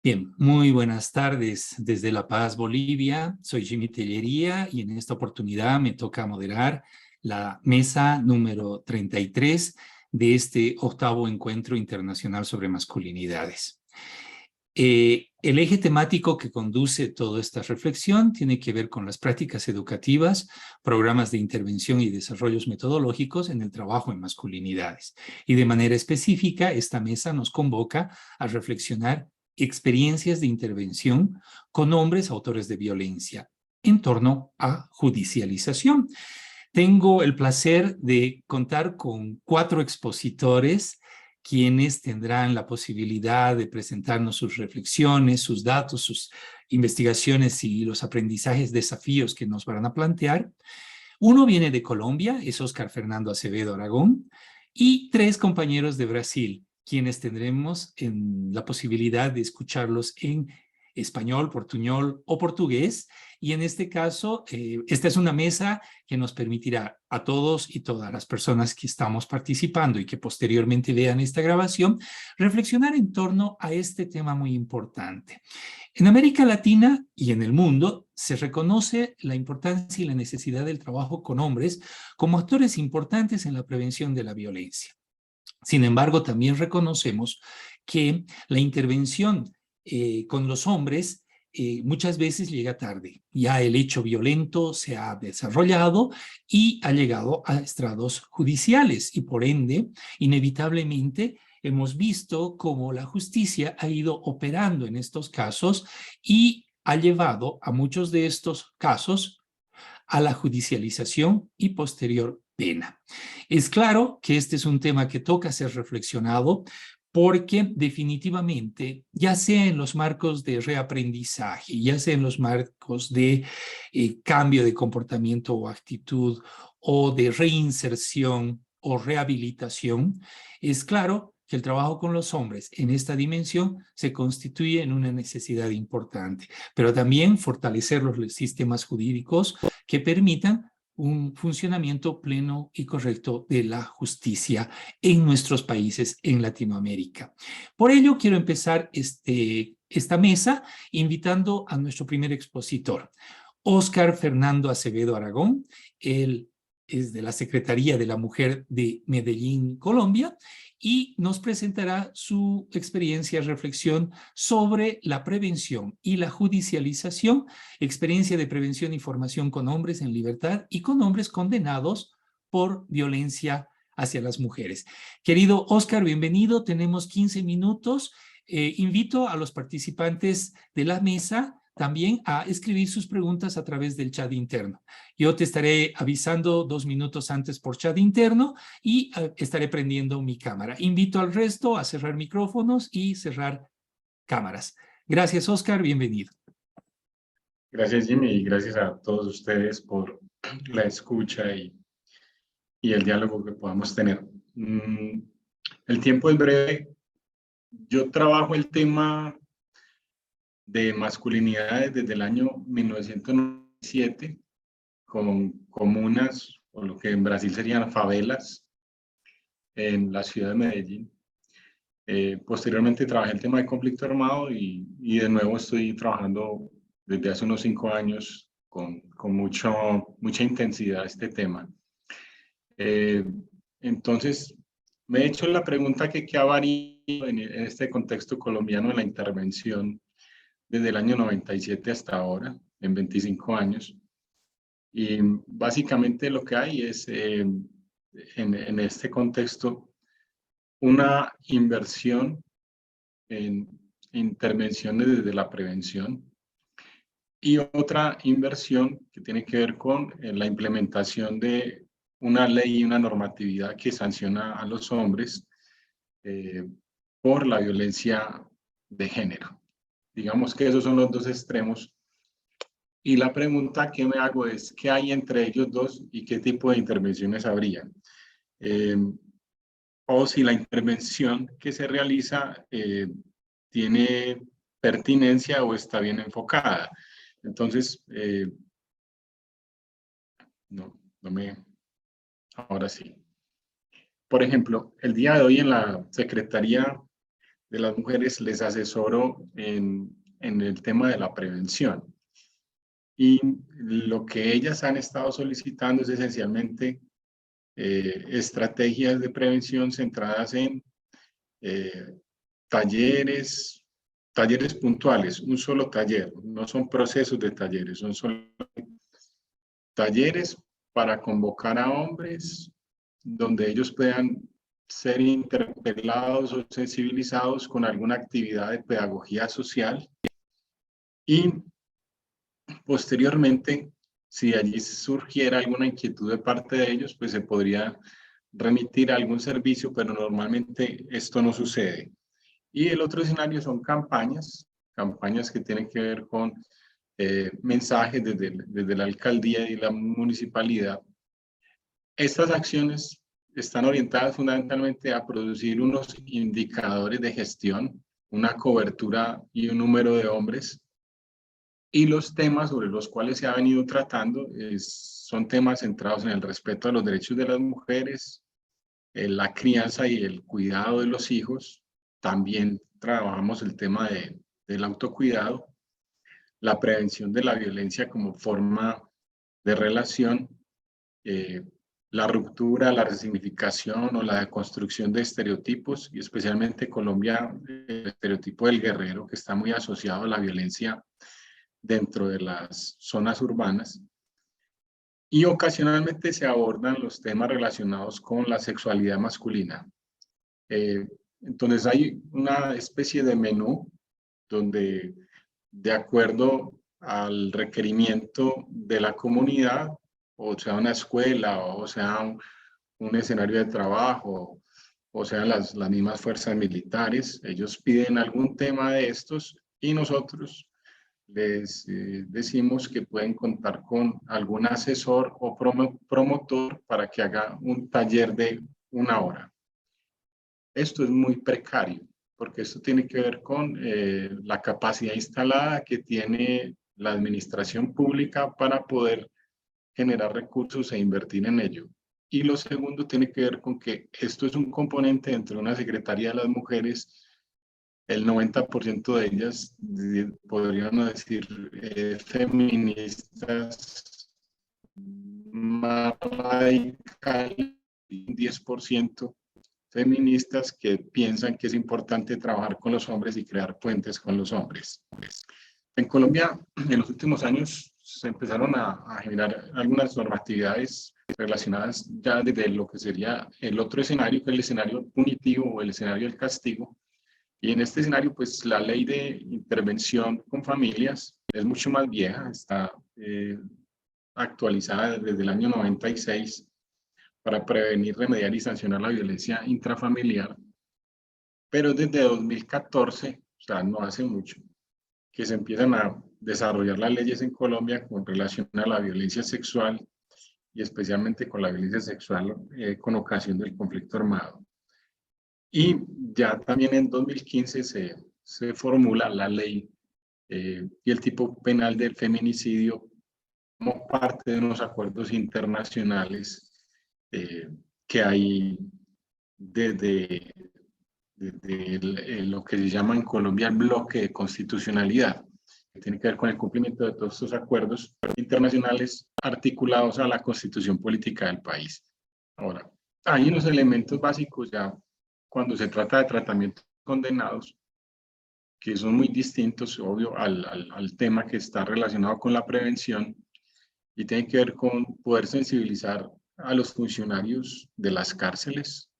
Bien, muy buenas tardes desde La Paz, Bolivia. Soy Jimmy Tellería y en esta oportunidad me toca moderar la mesa número 33 de este octavo encuentro internacional sobre masculinidades. El eje temático que conduce toda esta reflexión tiene que ver con las prácticas educativas, programas de intervención y desarrollos metodológicos en el trabajo en masculinidades. Y de manera específica, esta mesa nos convoca a reflexionar experiencias de intervención con hombres autores de violencia en torno a judicialización. Tengo el placer de contar con 4 expositores quienes tendrán la posibilidad de presentarnos sus reflexiones, sus datos, sus investigaciones y los aprendizajes, desafíos que nos van a plantear. Uno viene de Colombia, es Óscar Fernando Acevedo Aragón, y 3 compañeros de Brasil, quienes tendremos la posibilidad de escucharlos en español, portuñol o portugués. Y en este caso, esta es una mesa que nos permitirá a todos y todas las personas que estamos participando y que posteriormente vean esta grabación, reflexionar en torno a este tema muy importante. En América Latina y en el mundo se reconoce la importancia y la necesidad del trabajo con hombres como actores importantes en la prevención de la violencia. Sin embargo, también reconocemos que la intervención con los hombres muchas veces llega tarde. Ya el hecho violento se ha desarrollado y ha llegado a estrados judiciales y por ende, inevitablemente, hemos visto cómo la justicia ha ido operando en estos casos y ha llevado a muchos de estos casos a la judicialización y posterior pena. Es claro que este es un tema que toca ser reflexionado porque definitivamente, ya sea en los marcos de reaprendizaje, ya sea en los marcos de cambio de comportamiento o actitud, o de reinserción o rehabilitación, es claro que el trabajo con los hombres en esta dimensión se constituye en una necesidad importante, pero también fortalecer los sistemas jurídicos que permitan un funcionamiento pleno y correcto de la justicia en nuestros países en Latinoamérica. Por ello, quiero empezar esta mesa invitando a nuestro primer expositor, Óscar Fernando Acevedo Aragón. Él es de la Secretaría de la Mujer de Medellín, Colombia, y nos presentará su experiencia y reflexión sobre la prevención y la judicialización, experiencia de prevención y formación con hombres en libertad y con hombres condenados por violencia hacia las mujeres. Querido Óscar, bienvenido. Tenemos 15 minutos. Invito a los participantes de la mesa también a escribir sus preguntas a través del chat interno. Yo te estaré avisando 2 minutos antes por chat interno y estaré prendiendo mi cámara. Invito al resto a cerrar micrófonos y cerrar cámaras. Gracias, Óscar. Bienvenido. Gracias, Jimmy, y gracias a todos ustedes por la escucha y el diálogo que podamos tener. El tiempo es breve. Yo trabajo el tema de masculinidades desde el año 1997 con comunas, o lo que en Brasil serían favelas, en la ciudad de Medellín. Posteriormente trabajé el tema de conflicto armado y de nuevo estoy trabajando desde hace unos 5 años con mucha intensidad este tema. Entonces, me he hecho la pregunta que qué ha variado en este contexto colombiano en la intervención desde el año 97 hasta ahora, en 25 años. Y básicamente lo que hay es, en este contexto, una inversión en intervenciones desde la prevención y otra inversión que tiene que ver con la implementación de una ley y una normatividad que sanciona a los hombres por la violencia de género. Digamos que esos son los dos extremos. Y la pregunta que me hago es, ¿qué hay entre ellos dos y qué tipo de intervenciones habría? O si la intervención que se realiza tiene pertinencia o está bien enfocada. Entonces, ahora sí. Por ejemplo, el día de hoy en la Secretaría de las mujeres les asesoro en el tema de la prevención. Y lo que ellas han estado solicitando es esencialmente estrategias de prevención centradas en talleres puntuales, un solo taller, no son procesos de talleres, son solo talleres para convocar a hombres donde ellos puedan ser interpelados o sensibilizados con alguna actividad de pedagogía social y posteriormente, si allí surgiera alguna inquietud de parte de ellos, pues se podría remitir a algún servicio, pero normalmente esto no sucede. Y el otro escenario son campañas que tienen que ver con mensajes desde la alcaldía y la municipalidad. Estas acciones están orientadas fundamentalmente a producir unos indicadores de gestión, una cobertura y un número de hombres. Y los temas sobre los cuales se ha venido tratando son temas centrados en el respeto a los derechos de las mujeres, la crianza y el cuidado de los hijos. También trabajamos el tema del autocuidado, la prevención de la violencia como forma de relación, la ruptura, la resignificación o la deconstrucción de estereotipos, y especialmente Colombia, el estereotipo del guerrero, que está muy asociado a la violencia dentro de las zonas urbanas. Y ocasionalmente se abordan los temas relacionados con la sexualidad masculina. Entonces hay una especie de menú donde, de acuerdo al requerimiento de la comunidad, o sea una escuela, o sea un escenario de trabajo, o sea las mismas fuerzas militares, ellos piden algún tema de estos y nosotros les decimos que pueden contar con algún asesor o promotor para que haga un taller de 1 hora. Esto es muy precario, porque esto tiene que ver con la capacidad instalada que tiene la administración pública para poder generar recursos e invertir en ello. Y lo segundo tiene que ver con que esto es un componente dentro de una Secretaría de las Mujeres. El 90% de ellas, podríamos decir, feministas, más radical, 10% feministas que piensan que es importante trabajar con los hombres y crear puentes con los hombres. En Colombia, en los últimos años, se empezaron a generar algunas normatividades relacionadas ya desde lo que sería el otro escenario, que es el escenario punitivo o el escenario del castigo. Y en este escenario, pues la ley de intervención con familias es mucho más vieja, está actualizada desde el año 96 para prevenir, remediar y sancionar la violencia intrafamiliar. Pero desde 2014, o sea, no hace mucho, que se empiezan a desarrollar las leyes en Colombia con relación a la violencia sexual y especialmente con la violencia sexual con ocasión del conflicto armado. Y ya también en 2015 se formula la ley y el tipo penal del feminicidio como parte de unos acuerdos internacionales que hay desde lo que se llama en Colombia el bloque de constitucionalidad, que tiene que ver con el cumplimiento de todos estos acuerdos internacionales articulados a la constitución política del país. Ahora, hay unos elementos básicos ya cuando se trata de tratamientos condenados, que son muy distintos, obvio, al tema que está relacionado con la prevención y tiene que ver con poder sensibilizar a los funcionarios de las cárceles,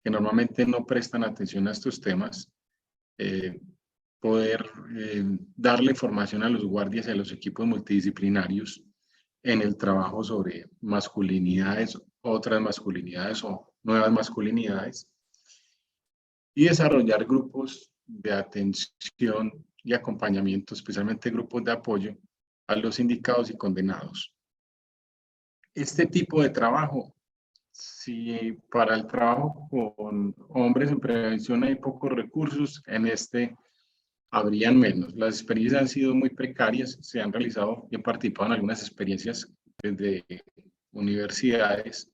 que normalmente no prestan atención a estos temas, poder darle formación a los guardias y a los equipos multidisciplinarios en el trabajo sobre masculinidades, otras masculinidades o nuevas masculinidades, y desarrollar grupos de atención y acompañamiento, especialmente grupos de apoyo a los indicados y condenados. Este tipo de trabajo, si para el trabajo con hombres en prevención hay pocos recursos, en este habrían menos. Las experiencias han sido muy precarias, se han realizado y he participado en algunas experiencias desde universidades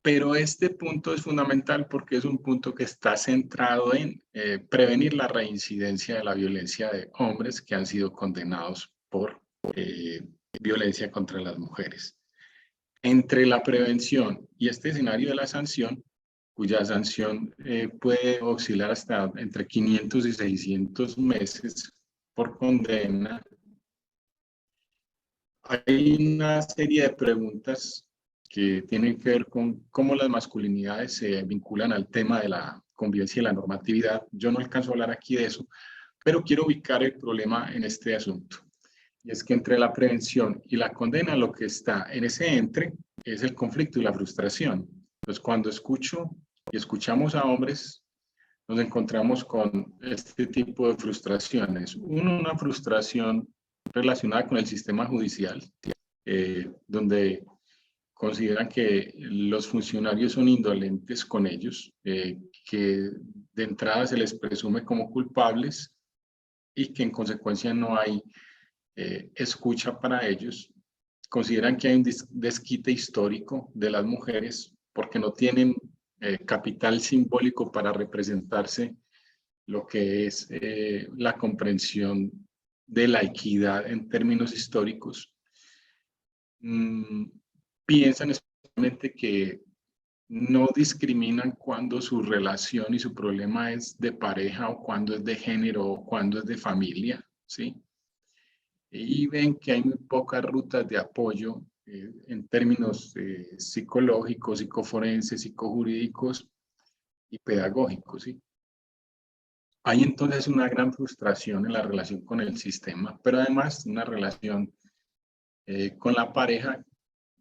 Pero este punto es fundamental porque es un punto que está centrado en prevenir la reincidencia de la violencia de hombres que han sido condenados por violencia contra las mujeres. Entre la prevención y este escenario de la sanción, cuya sanción puede oscilar hasta entre 500 y 600 meses por condena, hay una serie de preguntas que tienen que ver con cómo las masculinidades se vinculan al tema de la convivencia y la normatividad. Yo no alcanzo a hablar aquí de eso, pero quiero ubicar el problema en este asunto. Y es que entre la prevención y la condena, lo que está en ese entre es el conflicto y la frustración. Entonces, cuando escucho y escuchamos a hombres, nos encontramos con este tipo de frustraciones. Uno, una frustración relacionada con el sistema judicial, donde consideran que los funcionarios son indolentes con ellos, que de entrada se les presume como culpables y que en consecuencia no hay escucha para ellos. Consideran que hay un desquite histórico de las mujeres porque no tienen capital simbólico para representarse lo que es la comprensión de la equidad en términos históricos. Piensan especialmente que no discriminan cuando su relación y su problema es de pareja o cuando es de género o cuando es de familia, ¿sí? Y ven que hay muy pocas rutas de apoyo en términos psicológicos, psicoforenses, psicojurídicos y pedagógicos, ¿sí? Hay entonces una gran frustración en la relación con el sistema, pero además una relación con la pareja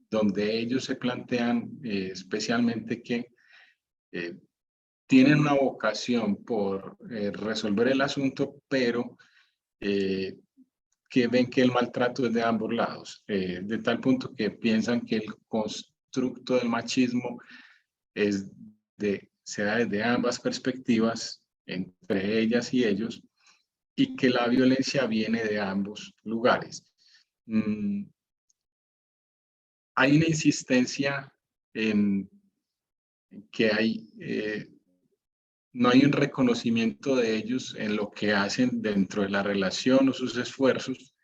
donde ellos se plantean especialmente que tienen una vocación por resolver el asunto, pero que ven que el maltrato es de ambos lados, de tal punto que piensan que el constructo del machismo se da desde ambas perspectivas, entre ellas y ellos, y que la violencia viene de ambos lugares. Hay una insistencia en que no hay un reconocimiento de ellos en lo que hacen dentro de la relación o sus esfuerzos.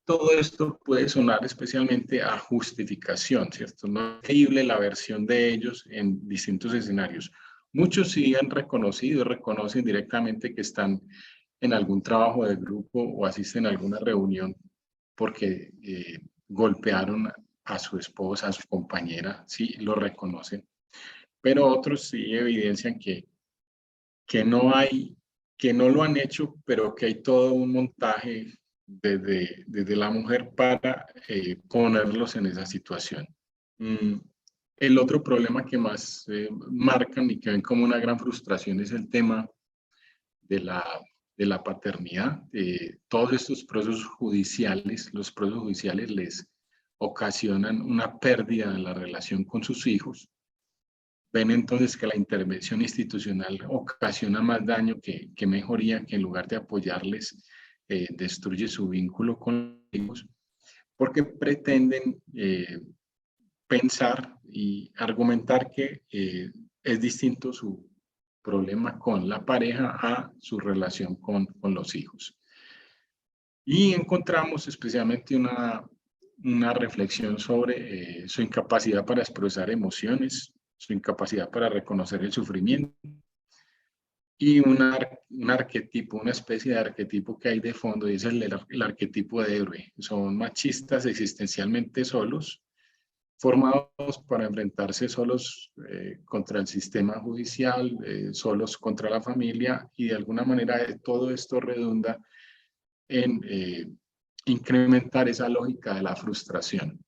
Todo esto puede sonar especialmente a justificación, ¿cierto? No es creíble la versión de ellos en distintos escenarios. Muchos sí han reconocido, reconocen directamente que están en algún trabajo de grupo o asisten a alguna reunión porque golpearon a su esposa, a su compañera, sí, lo reconocen. Pero otros sí evidencian que no hay, que no lo han hecho, pero que hay todo un montaje desde la mujer para ponerlos en esa situación. El otro problema que más marcan y que ven como una gran frustración es el tema de la paternidad. Todos estos procesos judiciales, los procesos judiciales les ocasionan una pérdida en la relación con sus hijos. Ven entonces que la intervención institucional ocasiona más daño que mejoría, que en lugar de apoyarles, destruye su vínculo con ellos, porque pretenden pensar y argumentar que es distinto su problema con la pareja a su relación con los hijos. Y encontramos especialmente una reflexión sobre su incapacidad para expresar emociones, su incapacidad para reconocer el sufrimiento y un arquetipo, una especie de arquetipo que hay de fondo, y es el arquetipo de héroe. Son machistas existencialmente solos, formados para enfrentarse solos contra el sistema judicial, solos contra la familia, y de alguna manera todo esto redunda en incrementar esa lógica de la frustración.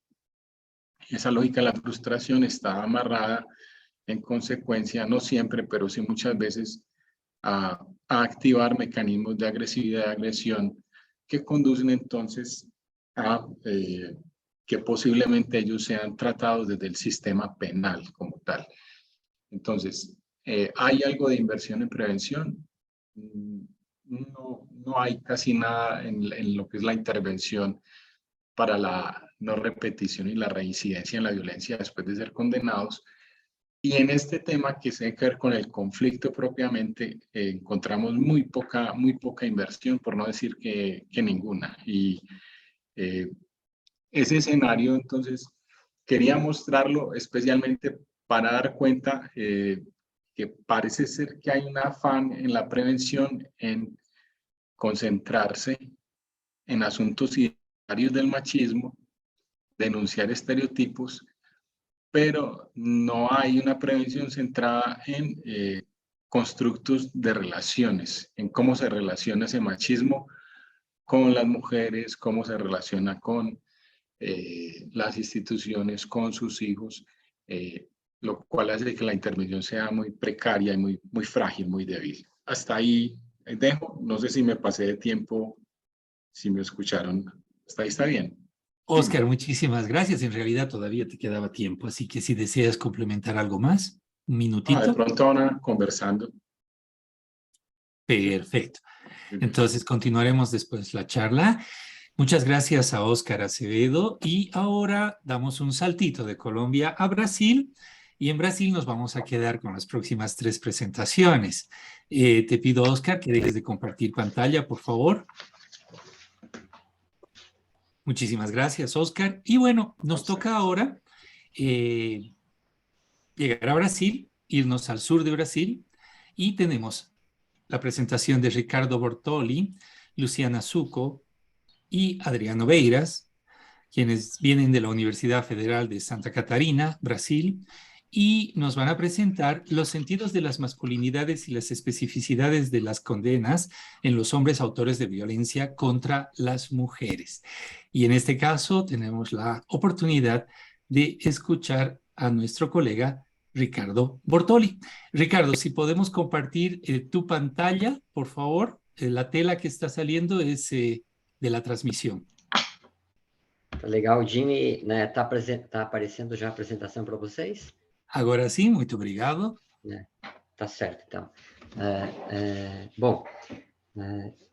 Esa lógica de la frustración está amarrada en consecuencia, no siempre, pero sí muchas veces, a activar mecanismos de agresividad y agresión que conducen entonces a que posiblemente ellos sean tratados desde el sistema penal como tal. Entonces, ¿hay algo de inversión en prevención? No hay casi nada en lo que es la intervención para la no repetición y la reincidencia en la violencia después de ser condenados, Y en este tema que tiene que ver con el conflicto propiamente, encontramos muy poca inversión, por no decir que ninguna. Y ese escenario, entonces, quería mostrarlo especialmente para dar cuenta que parece ser que hay un afán en la prevención en concentrarse en asuntos identitarios del machismo, denunciar estereotipos, pero no hay una prevención centrada en constructos de relaciones, en cómo se relaciona ese machismo con las mujeres, cómo se relaciona con las instituciones, con sus hijos, lo cual hace que la intervención sea muy precaria y muy frágil, muy débil. Hasta ahí dejo, no sé si me pasé de tiempo, si me escucharon, hasta ahí está bien. Oscar, muchísimas gracias. En realidad todavía te quedaba tiempo, así que si deseas complementar algo más, un De minutito. pronto van conversando. Perfecto. Entonces continuaremos después la charla. Muchas gracias a Oscar Acevedo y ahora damos un saltito de Colombia a Brasil y en Brasil nos vamos a quedar con las próximas 3 presentaciones. Te pido, Oscar, que dejes de compartir pantalla, por favor. Muchísimas gracias, Oscar. Y bueno, nos toca ahora llegar a Brasil, irnos al sur de Brasil y tenemos la presentación de Ricardo Bortoli, Luciana Zucco y Adriano Beiras, quienes vienen de la Universidad Federal de Santa Catarina, Brasil, y nos van a presentar los sentidos de las masculinidades y las especificidades de las condenas en los hombres autores de violencia contra las mujeres. Y en este caso tenemos la oportunidad de escuchar a nuestro colega Ricardo Bortoli. Ricardo, si podemos compartir tu pantalla, por favor. La tela que está saliendo es de la transmisión. Tá legal, o Jimmy, né, tá aparecendo já a apresentação para vocês? Agora sim, muito obrigado. Tá certo, então. Bom,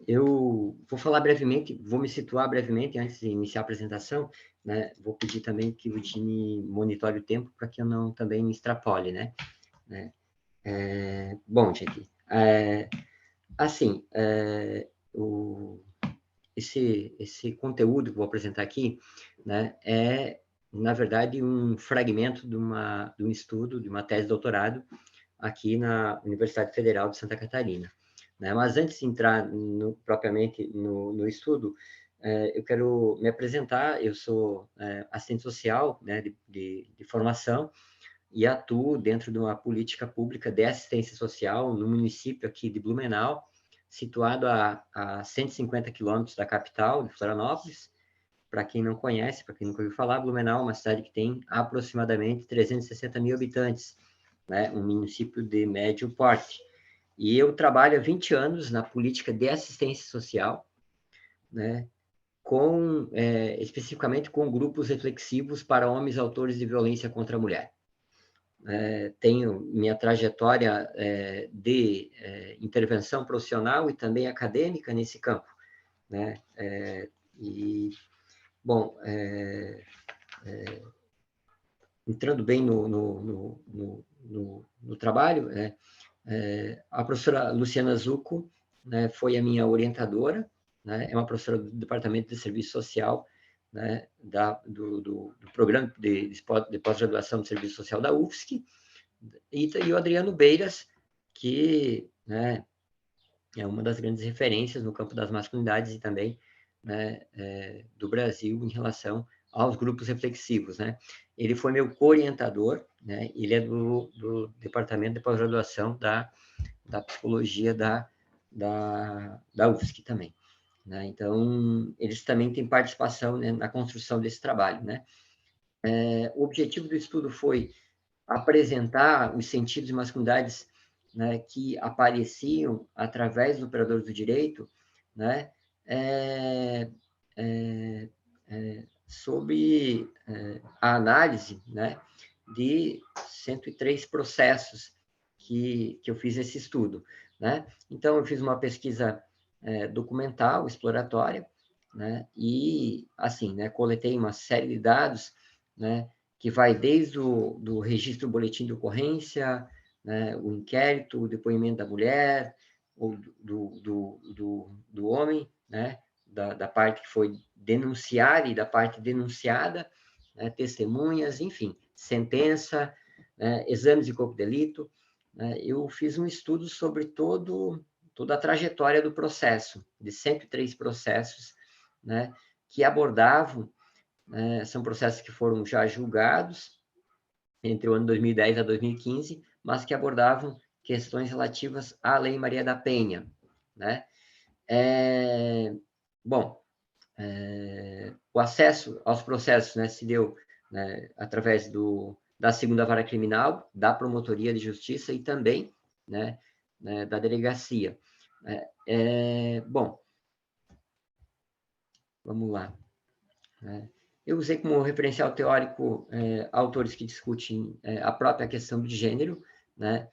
eu vou falar brevemente, vou me situar brevemente antes de iniciar a apresentação, né? Vou pedir também que o Jimmy monitore o tempo para que eu não também me extrapole, né? Bom, gente, assim, esse conteúdo que vou apresentar aqui, né, na verdade, um fragmento de um estudo, de uma tese de doutorado, aqui na Universidade Federal de Santa Catarina. Né? Mas antes de entrar propriamente no estudo, eu quero me apresentar. Eu sou assistente social, né, de formação, e atuo dentro de uma política pública de assistência social no município aqui de Blumenau, situado a 150 quilômetros da capital, de Florianópolis. Para quem não conhece, para quem nunca ouviu falar, Blumenau é uma cidade que tem aproximadamente 360 mil habitantes, né? Um município de médio porte. E eu trabalho há 20 anos na política de assistência social, né? Especificamente com grupos reflexivos para homens autores de violência contra a mulher. Tenho minha trajetória de intervenção profissional e também acadêmica nesse campo, né? Bom, entrando bem no trabalho, a professora Luciana Zucco, né, foi a minha orientadora, né? É uma professora do Departamento de Serviço Social, né, do Programa de Pós-Graduação de Serviço Social da UFSC, e o Adriano Beiras, que, né, é uma das grandes referências no campo das masculinidades e também, né, do Brasil em relação aos grupos reflexivos, né? Ele foi meu co-orientador, né? Ele é do Departamento de Pós-Graduação da Psicologia da UFSC também, né? Então, eles também têm participação, né, na construção desse trabalho, né? O objetivo do estudo foi apresentar os sentidos de masculinidades, né, que apareciam através do operador do direito, né, sob a análise, né, de 103 processos que eu fiz esse estudo, né? Então, eu fiz uma pesquisa documental, exploratória, né, e, assim, né, coletei uma série de dados, né, que vai desde do registro boletim de ocorrência, né, o inquérito, o depoimento da mulher, ou do homem, né, da parte que foi denunciada e da parte denunciada, né, testemunhas, enfim, sentença, né, exames de corpo de delito. Né, eu fiz um estudo sobre toda a trajetória do processo, de 103 processos, né, que abordavam, são processos que foram já julgados entre o ano 2010 a 2015, mas que abordavam questões relativas à Lei Maria da Penha, né? Bom, o acesso aos processos, né, se deu, né, através da segunda vara criminal, da promotoria de justiça e também, né, da delegacia. Bom, vamos lá. Eu usei como referencial teórico autores que discutem a própria questão do gênero, né,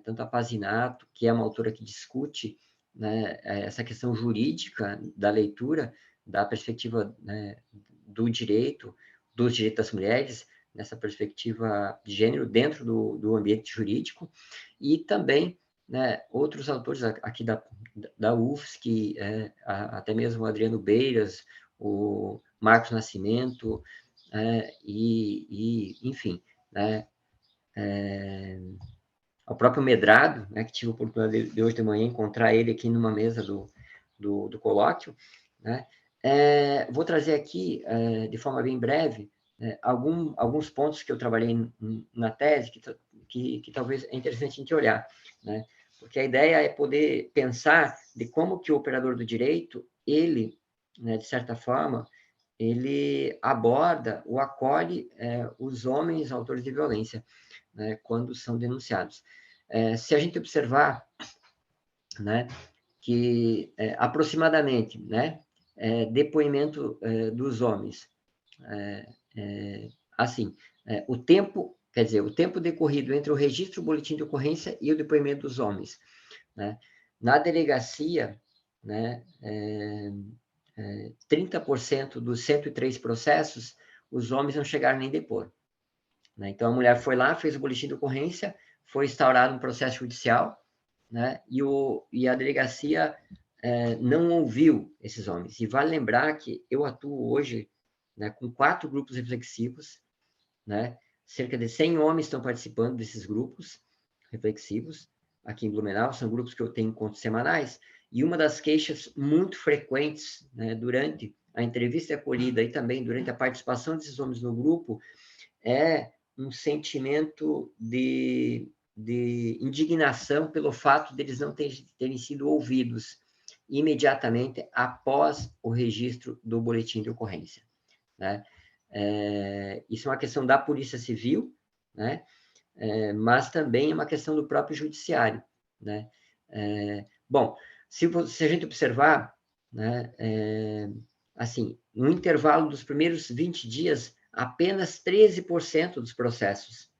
tanto a Pazinato, que é uma autora que discute, né, essa questão jurídica da leitura, da perspectiva, né, dos direitos das mulheres, nessa perspectiva de gênero dentro do ambiente jurídico, e também, né, outros autores aqui da UFSC, até mesmo o Adriano Beiras, o Marcos Nascimento, enfim, né, o próprio Medrado, né, que tive a oportunidade de hoje de manhã encontrar ele aqui numa mesa do colóquio, né. Vou trazer aqui, de forma bem breve, alguns pontos que eu trabalhei na tese, que talvez é interessante a gente olhar, né, porque a ideia é poder pensar de como que o operador do direito, ele, né, de certa forma, ele aborda ou acolhe os homens autores de violência, né, quando são denunciados. Se a gente observar, né, que aproximadamente, né, depoimento dos homens, assim, o tempo, quer dizer, o tempo decorrido entre o registro, o boletim de ocorrência e o depoimento dos homens, né, na delegacia, né, 30% dos 103 processos, os homens não chegaram nem a depor. Né? Então, a mulher foi lá, fez o boletim de ocorrência, foi instaurado um processo judicial, né? E a delegacia não ouviu esses homens. E vale lembrar que eu atuo hoje, né, com 4 grupos reflexivos, né? Cerca de 100 homens estão participando desses grupos reflexivos aqui em Blumenau, são grupos que eu tenho encontros semanais, e uma das queixas muito frequentes, né, durante a entrevista acolhida e também durante a participação desses homens no grupo é um sentimento de indignação pelo fato deles não terem sido ouvidos imediatamente após o registro do boletim de ocorrência, né? Isso é uma questão da Polícia Civil, né? Mas também é uma questão do próprio judiciário, né? Bom, se a gente observar, né, assim, no intervalo dos primeiros 20 dias, apenas 13% dos processos,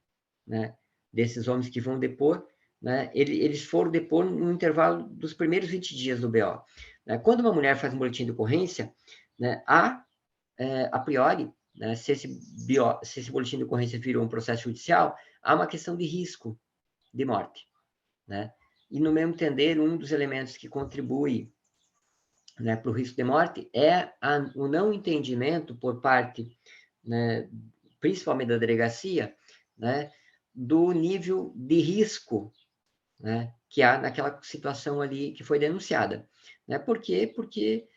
né, desses homens que vão depor, né, eles foram depor no intervalo dos primeiros 20 dias do BO. Né? Quando uma mulher faz um boletim de ocorrência, né, a priori, né, se esse boletim de ocorrência virou um processo judicial, há uma questão de risco de morte, né? E, no meu entender, um dos elementos que contribui, né, para o risco de morte é o não entendimento por parte, né, principalmente da delegacia, né, do nível de risco, né, que há naquela situação ali que foi denunciada. Né? Por quê? Porque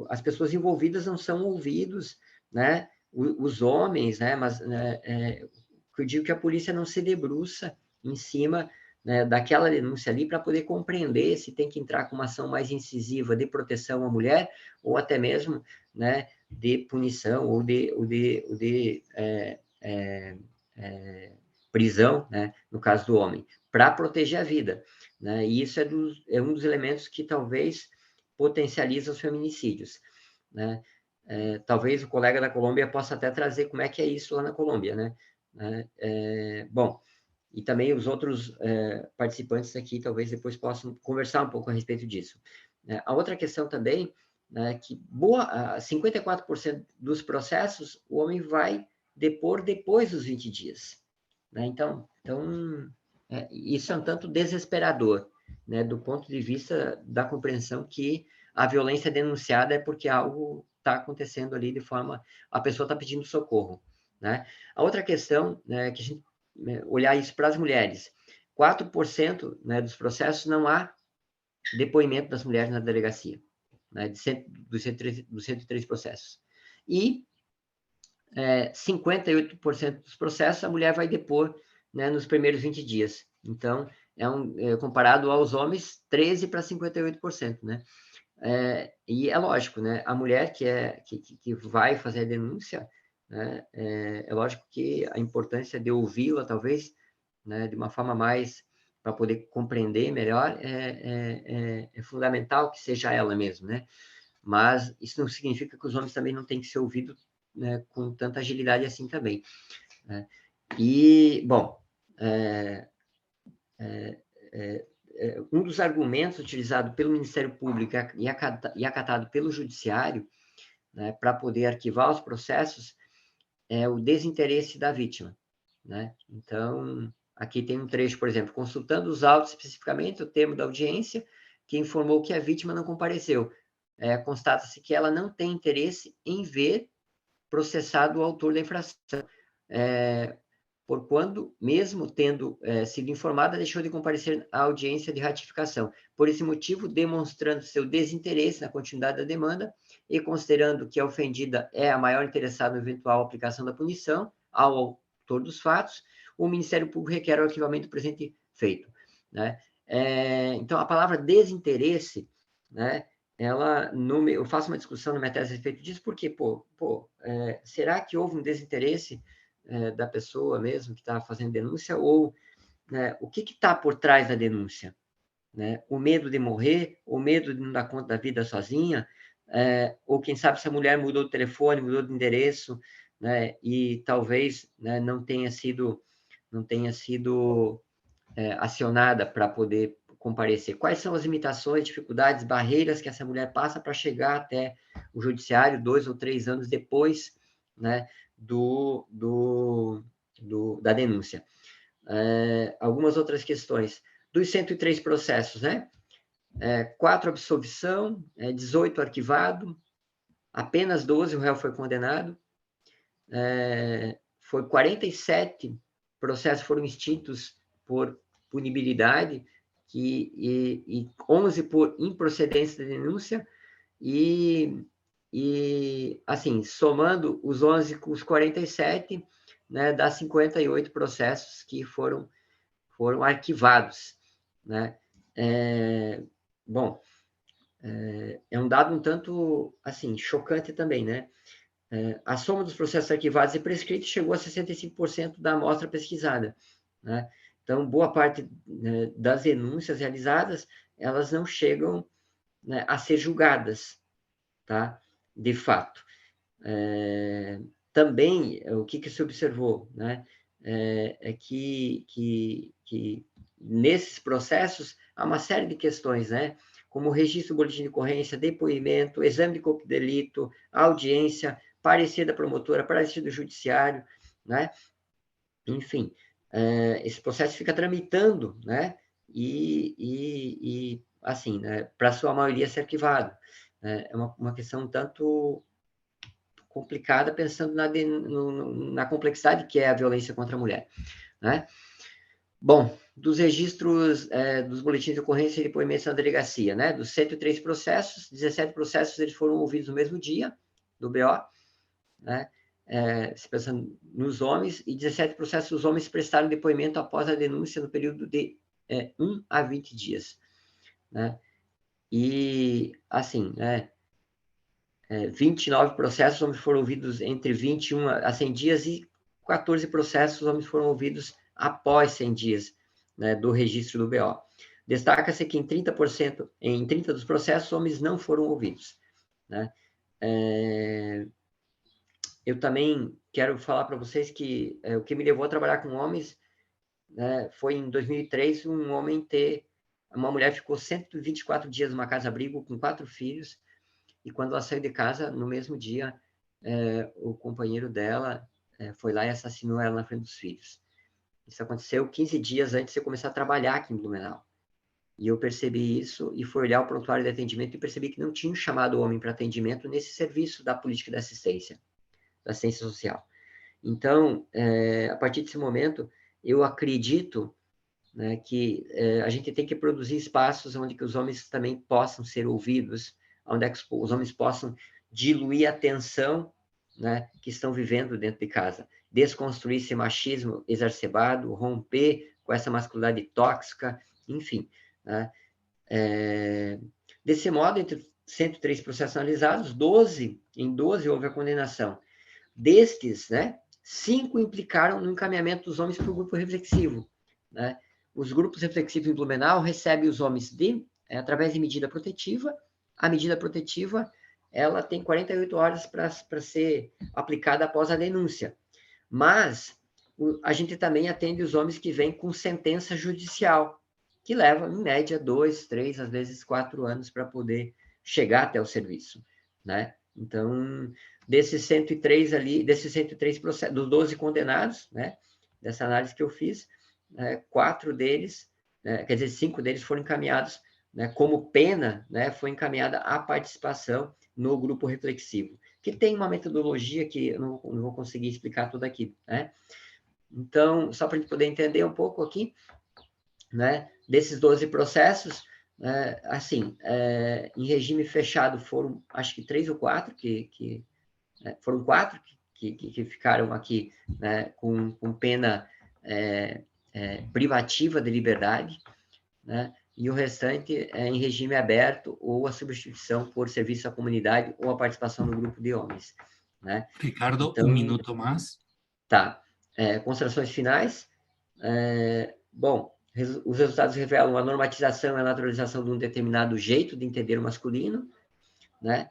as pessoas envolvidas não são ouvidos, né? Os homens, né? Mas eu digo que a polícia não se debruça em cima, né, daquela denúncia ali para poder compreender se tem que entrar com uma ação mais incisiva de proteção à mulher ou até mesmo, né, de punição ou de prisão, né, no caso do homem, para proteger a vida. Né? E isso é um dos elementos que talvez potencializa os feminicídios. Né? Talvez o colega da Colômbia possa até trazer como é que é isso lá na Colômbia. Né? Bom, e também os outros participantes aqui talvez depois possam conversar um pouco a respeito disso. A outra questão também né, que 54% dos processos o homem vai depor depois dos 20 dias. Né? Então isso é um tanto desesperador, né, do ponto de vista da compreensão que a violência denunciada é porque algo está acontecendo ali de forma... A pessoa está pedindo socorro. Né? A outra questão, né, que a gente olhar isso para as mulheres, 4%, né, dos processos não há depoimento das mulheres na delegacia, né, dos 103 processos. E 58% dos processos a mulher vai depor, né, nos primeiros 20 dias. Então, comparado aos homens, 13% para 58%, né? E é lógico, né? A mulher que vai fazer a denúncia, né, é lógico que a importância de ouvi-la, talvez, né, de uma forma mais para poder compreender melhor, é fundamental que seja ela mesma, né? Mas isso não significa que os homens também não têm que ser ouvidos, né, com tanta agilidade assim também. Né? E, bom, um dos argumentos utilizados pelo Ministério Público e acatado pelo Judiciário, né, para poder arquivar os processos é o desinteresse da vítima. Né? Então, aqui tem um trecho, por exemplo, consultando os autos especificamente, o termo da audiência, que informou que a vítima não compareceu. Constata-se que ela não tem interesse em ver processado o autor da infração, porquanto, mesmo tendo sido informada, deixou de comparecer à audiência de ratificação. Por esse motivo, demonstrando seu desinteresse na continuidade da demanda e considerando que a ofendida é a maior interessada na eventual aplicação da punição ao autor dos fatos, o Ministério Público requer o arquivamento do presente feito. Né? Então, a palavra desinteresse, né, eu faço uma discussão na minha tese a respeito disso, porque, será que houve um desinteresse da pessoa mesmo que está fazendo denúncia, ou, né, o que está por trás da denúncia? Né? O medo de morrer, o medo de não dar conta da vida sozinha, ou quem sabe se a mulher mudou de telefone, mudou de endereço, né, e talvez, né, não tenha sido acionada para poder comparecer. Quais são as limitações, dificuldades, barreiras que essa mulher passa para chegar até o judiciário 2 ou 3 anos depois, né, da denúncia. Algumas outras questões. Dos 103 processos, né? 4 absolvição, 18 arquivado, apenas 12 o réu foi condenado, foi 47 processos foram extintos por punibilidade, e 11 por improcedência da denúncia, e assim, somando os 11 com os 47, né, dá 58 processos que foram arquivados. Né? Bom, é um dado um tanto, assim, chocante também, né? A soma dos processos arquivados e prescritos chegou a 65% da amostra pesquisada. Né? Então, boa parte, né, das denúncias realizadas, elas não chegam, né, a ser julgadas, tá? De fato. Também, o que se observou, né? Que nesses processos há uma série de questões, né? Como registro, boletim de ocorrência, depoimento, exame de corpo de delito, audiência, parecer da promotora, parecer do judiciário, né? Enfim, esse processo fica tramitando, né? E assim, né, para a sua maioria ser arquivado. É uma questão um tanto complicada, pensando na complexidade que é a violência contra a mulher. Né? Bom, dos registros dos boletins de ocorrência e depoimentos na delegacia, né? Dos 103 processos, 17 processos eles foram ouvidos no mesmo dia do BO, né? Se pensando nos homens, e 17 processos os homens prestaram depoimento após a denúncia no período de 1 a 20 dias. Né? E, assim, né? 29 processos, os homens foram ouvidos entre 21 a 100 dias, e 14 processos, os homens foram ouvidos após 100 dias, né, do registro do BO. Destaca-se que em 30 dos processos, os homens não foram ouvidos. Né? Eu também quero falar para vocês que o que me levou a trabalhar com homens, né, foi em 2003, uma mulher ficou 124 dias numa casa-abrigo com 4 filhos, e quando ela saiu de casa, no mesmo dia, o companheiro dela foi lá e assassinou ela na frente dos filhos. Isso aconteceu 15 dias antes de eu começar a trabalhar aqui em Blumenau. E eu percebi isso e fui olhar o prontuário de atendimento e percebi que não tinham chamado o homem para atendimento nesse serviço da política de assistência, da assistência social. Então, a partir desse momento, eu acredito, né, que a gente tem que produzir espaços onde que os homens também possam ser ouvidos, onde é que os homens possam diluir a tensão, né, que estão vivendo dentro de casa, desconstruir esse machismo exacerbado, romper com essa masculinidade tóxica, enfim. Né? Desse modo, entre 103 processos analisados, em 12 houve a condenação. Destes, né, 5 implicaram no encaminhamento dos homens para o grupo reflexivo. Né? Os grupos reflexivos em Blumenau recebem os homens através de medida protetiva. A medida protetiva ela tem 48 horas para ser aplicada após a denúncia. Mas a gente também atende os homens que vêm com sentença judicial, que leva, em média, 2, 3, às vezes 4 anos para poder chegar até o serviço. Né? Então, desses 103 ali, desses 103 processos, dos 12 condenados, né, dessa análise que eu fiz, 4 deles, quer dizer, 5 deles foram encaminhados, né, como pena, né, foi encaminhada a participação no grupo reflexivo, que tem uma metodologia que eu não vou conseguir explicar tudo aqui, né? Então, só para a gente poder entender um pouco aqui, né, desses 12 processos, assim, em regime fechado foram, acho que 3 ou 4, foram 4 que ficaram aqui, né, com pena privativa de liberdade, né, e o restante é em regime aberto ou a substituição por serviço à comunidade ou a participação no grupo de homens. Né? Ricardo, Então, un minuto más. Tá. Considerações finais. Bom, os resultados revelam a normatização e a naturalização de um determinado jeito de entender o masculino, né?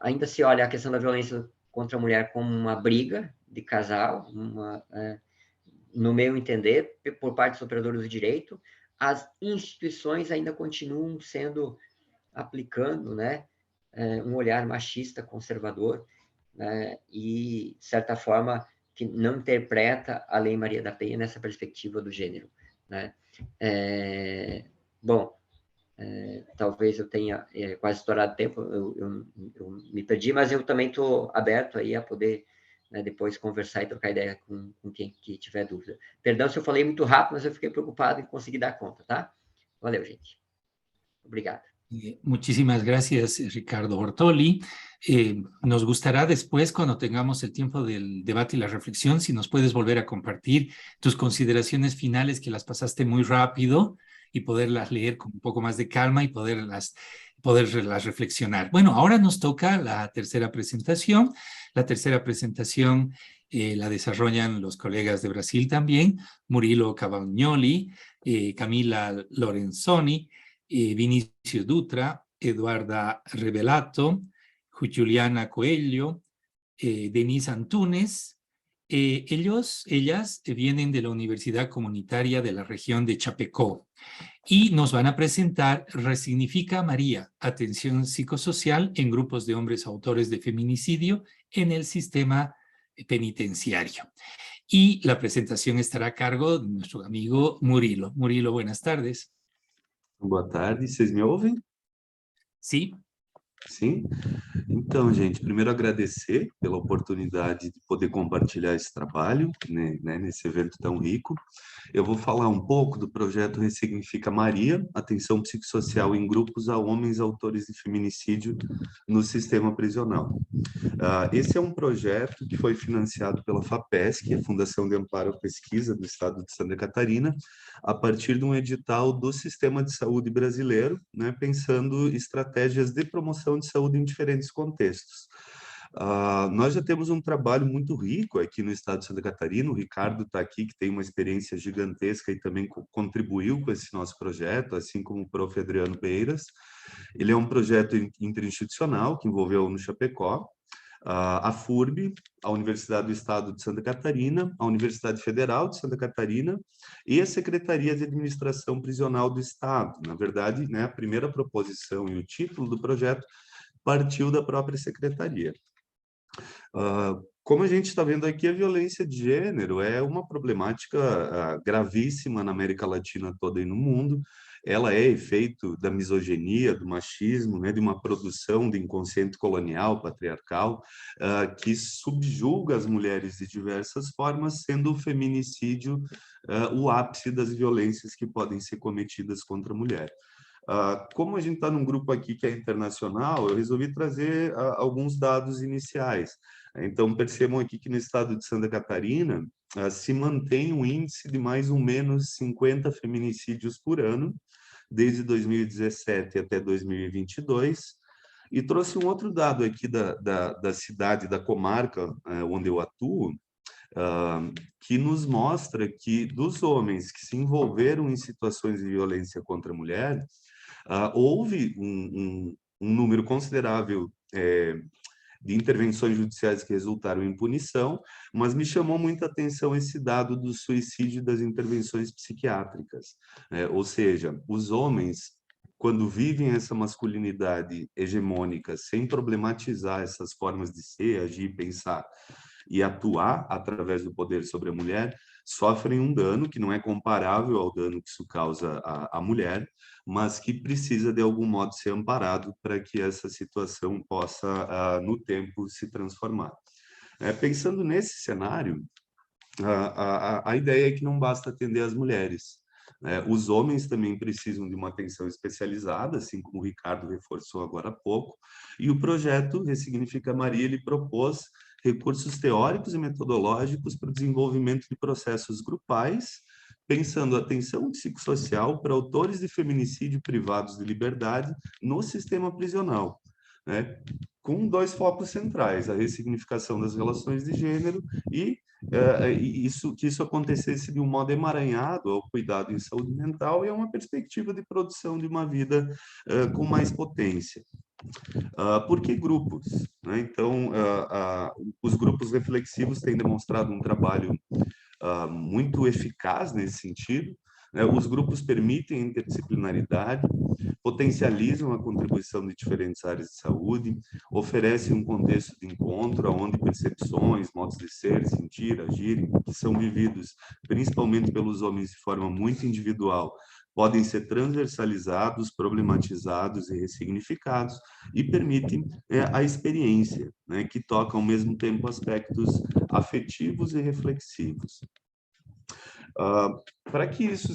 Ainda se olha a questão da violência contra a mulher como uma briga de casal, no meu entender, por parte dos operadores do direito. As instituições ainda continuam aplicando, né, um olhar machista, conservador, né, e, de certa forma, que não interpreta a Lei Maria da Penha nessa perspectiva do gênero. Né? Bom, talvez eu tenha quase estourado tempo, eu me perdi, mas eu também estou aberto aí a poder, né, depois conversar e trocar ideia com quem que tiver dúvida. Perdão se eu falei muito rápido, mas eu fiquei preocupado em conseguir dar conta, tá? Valeu, gente. Obrigado. Muchísimas gracias, Ricardo Bortoli. Nos gustará después, cuando tengamos el tiempo del debate y la reflexión, si nos puedes volver a compartir tus consideraciones finales, que las pasaste muy rápido, y poderlas leer con un poco más de calma y poderlas reflexionar. Bueno, ahora nos toca la tercera presentación. La tercera presentación la desarrollan los colegas de Brasil también, Murilo Cavagnoli, Camila Lorenzoni, Vinicio Dutra, Eduarda Revelato, Juliana Coelho, Denise Antunes. Ellas vienen de la Universidad Comunitaria de la región de Chapecó y nos van a presentar Resignifica María, atención psicosocial en grupos de hombres autores de feminicidio en el sistema penitenciario. Y la presentación estará a cargo de nuestro amigo Murilo. Murilo, buenas tardes. Boa tarde, vocês me ouvem? Sim. Sim? Então, gente, primeiro agradecer pela oportunidade de poder compartilhar esse trabalho, né, nesse evento tão rico. Eu vou falar um pouco do projeto Ressignifica Maria, atenção psicossocial em grupos a homens autores de feminicídio no sistema prisional. Esse é um projeto que foi financiado pela FAPESC, a Fundação de Amparo à Pesquisa do Estado de Santa Catarina, a partir de um edital do Sistema de Saúde brasileiro, né, pensando estratégias de promoção de saúde em diferentes contextos. Nós já temos um trabalho muito rico aqui no estado de Santa Catarina. O Ricardo está aqui, que tem uma experiência gigantesca e também contribuiu com esse nosso projeto, assim como o prof. Adriano Beiras. Ele é um projeto interinstitucional que envolveu no Chapecó, a FURB, a Universidade do Estado de Santa Catarina, a Universidade Federal de Santa Catarina e a Secretaria de Administração Prisional do Estado. Na verdade, né, a primeira proposição e o título do projeto partiu da própria secretaria. Como a gente está vendo aqui, a violência de gênero é uma problemática gravíssima na América Latina toda e no mundo. Ela é efeito da misoginia, do machismo, né, de uma produção de inconsciente colonial, patriarcal, que subjuga as mulheres de diversas formas, sendo o feminicídio o ápice das violências que podem ser cometidas contra a mulher. Como a gente está num grupo aqui que é internacional, eu resolvi trazer alguns dados iniciais. Então, percebam aqui que no estado de Santa Catarina se mantém um índice de mais ou menos 50 feminicídios por ano, desde 2017 até 2022, e trouxe um outro dado aqui da cidade, da comarca onde eu atuo, que nos mostra que dos homens que se envolveram em situações de violência contra a mulher, houve um número considerável de intervenções judiciais que resultaram em punição, mas me chamou muita atenção esse dado do suicídio e das intervenções psiquiátricas. Ou seja, os homens, quando vivem essa masculinidade hegemônica, sem problematizar essas formas de ser, agir, pensar e atuar através do poder sobre a mulher, sofrem um dano que não é comparável ao dano que isso causa à mulher, mas que precisa, de algum modo, ser amparado para que essa situação possa, no tempo, se transformar. Pensando nesse cenário, a ideia é que não basta atender as mulheres. Os homens também precisam de uma atenção especializada, assim como o Ricardo reforçou agora há pouco, e o projeto Ressignifica Maria, ele propôs recursos teóricos e metodológicos para o desenvolvimento de processos grupais, pensando a atenção psicossocial para autores de feminicídio privados de liberdade no sistema prisional, com dois focos centrais: a ressignificação das relações de gênero e que isso acontecesse de um modo emaranhado ao cuidado em saúde mental e a uma perspectiva de produção de uma vida com mais potência. Por que grupos? Então, os grupos reflexivos têm demonstrado um trabalho muito eficaz nesse sentido. Os grupos permitem a interdisciplinaridade, potencializam a contribuição de diferentes áreas de saúde, oferecem um contexto de encontro onde percepções, modos de ser, sentir, agir, que são vividos principalmente pelos homens de forma muito individual, podem ser transversalizados, problematizados e ressignificados, e permitem a experiência, que toca ao mesmo tempo aspectos afetivos e reflexivos. Para que isso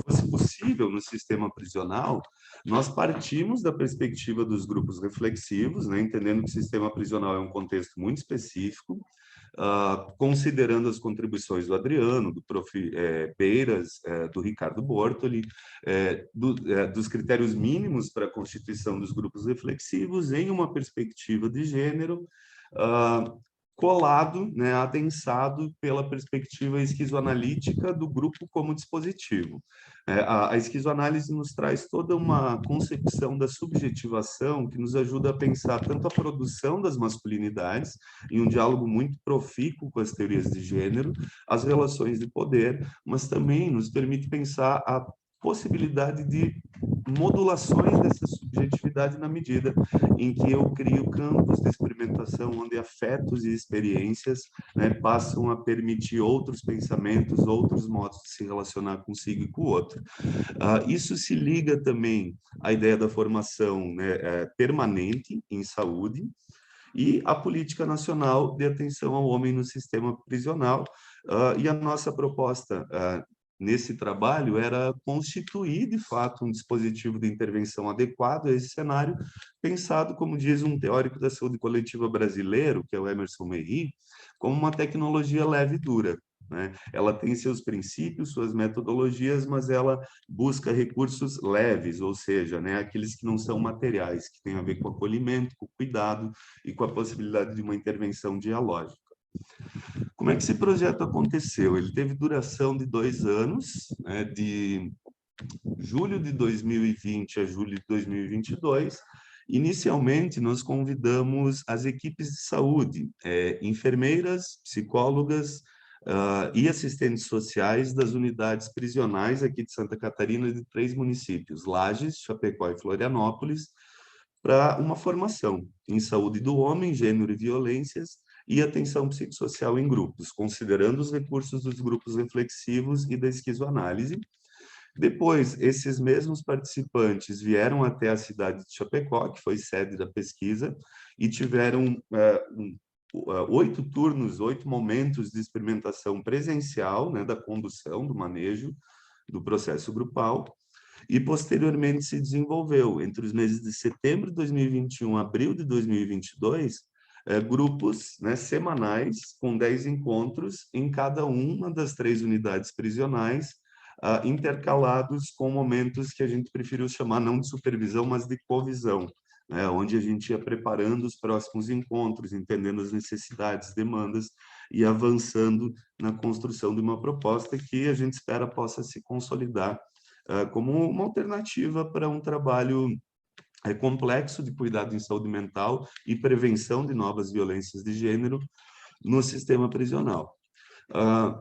fosse possível no sistema prisional, nós partimos da perspectiva dos grupos reflexivos, entendendo que o sistema prisional é um contexto muito específico, considerando as contribuições do Adriano, do prof. Beiras, do Ricardo Bortoli, dos critérios mínimos para a constituição dos grupos reflexivos em uma perspectiva de gênero, colado, adensado pela perspectiva esquizoanalítica do grupo como dispositivo. A esquizoanálise nos traz toda uma concepção da subjetivação que nos ajuda a pensar tanto a produção das masculinidades, em um diálogo muito profícuo com as teorias de gênero, as relações de poder, mas também nos permite pensar a possibilidade de modulações dessa subjetividade na medida em que eu crio campos de experimentação onde afetos e experiências passam a permitir outros pensamentos, outros modos de se relacionar consigo e com o outro. Isso se liga também à ideia da formação permanente em saúde e à política nacional de atenção ao homem no sistema prisional, e a nossa proposta nesse trabalho era constituir, de fato, um dispositivo de intervenção adequado a esse cenário, pensado, como diz um teórico da saúde coletiva brasileiro, que é o Emerson Merri, como uma tecnologia leve e dura. Ela tem seus princípios, suas metodologias, mas ela busca recursos leves, ou seja, aqueles que não são materiais, que têm a ver com o acolhimento, com o cuidado e com a possibilidade de uma intervenção dialógica. Como é que esse projeto aconteceu? Ele teve duração de 2 anos, de julho de 2020 a julho de 2022. Inicialmente, nós convidamos as equipes de saúde, enfermeiras, psicólogas e assistentes sociais das unidades prisionais aqui de Santa Catarina, de 3 municípios, Lages, Chapecó e Florianópolis, para uma formação em saúde do homem, gênero e violências, e atenção psicossocial em grupos, considerando os recursos dos grupos reflexivos e da esquizoanálise. Depois, esses mesmos participantes vieram até a cidade de Chapecó, que foi sede da pesquisa, e tiveram 8 turnos, 8 momentos de experimentação presencial, né, da condução, do manejo, do processo grupal, e posteriormente se desenvolveu, entre os meses de setembro de 2021 e abril de 2022, grupos, né, semanais, com 10 encontros em cada uma das 3 unidades prisionais, intercalados com momentos que a gente preferiu chamar não de supervisão, mas de covisão, né, onde a gente ia preparando os próximos encontros, entendendo as necessidades, demandas e avançando na construção de uma proposta que a gente espera possa se consolidar como uma alternativa para um trabalho complexo de cuidado em saúde mental e prevenção de novas violências de gênero no sistema prisional.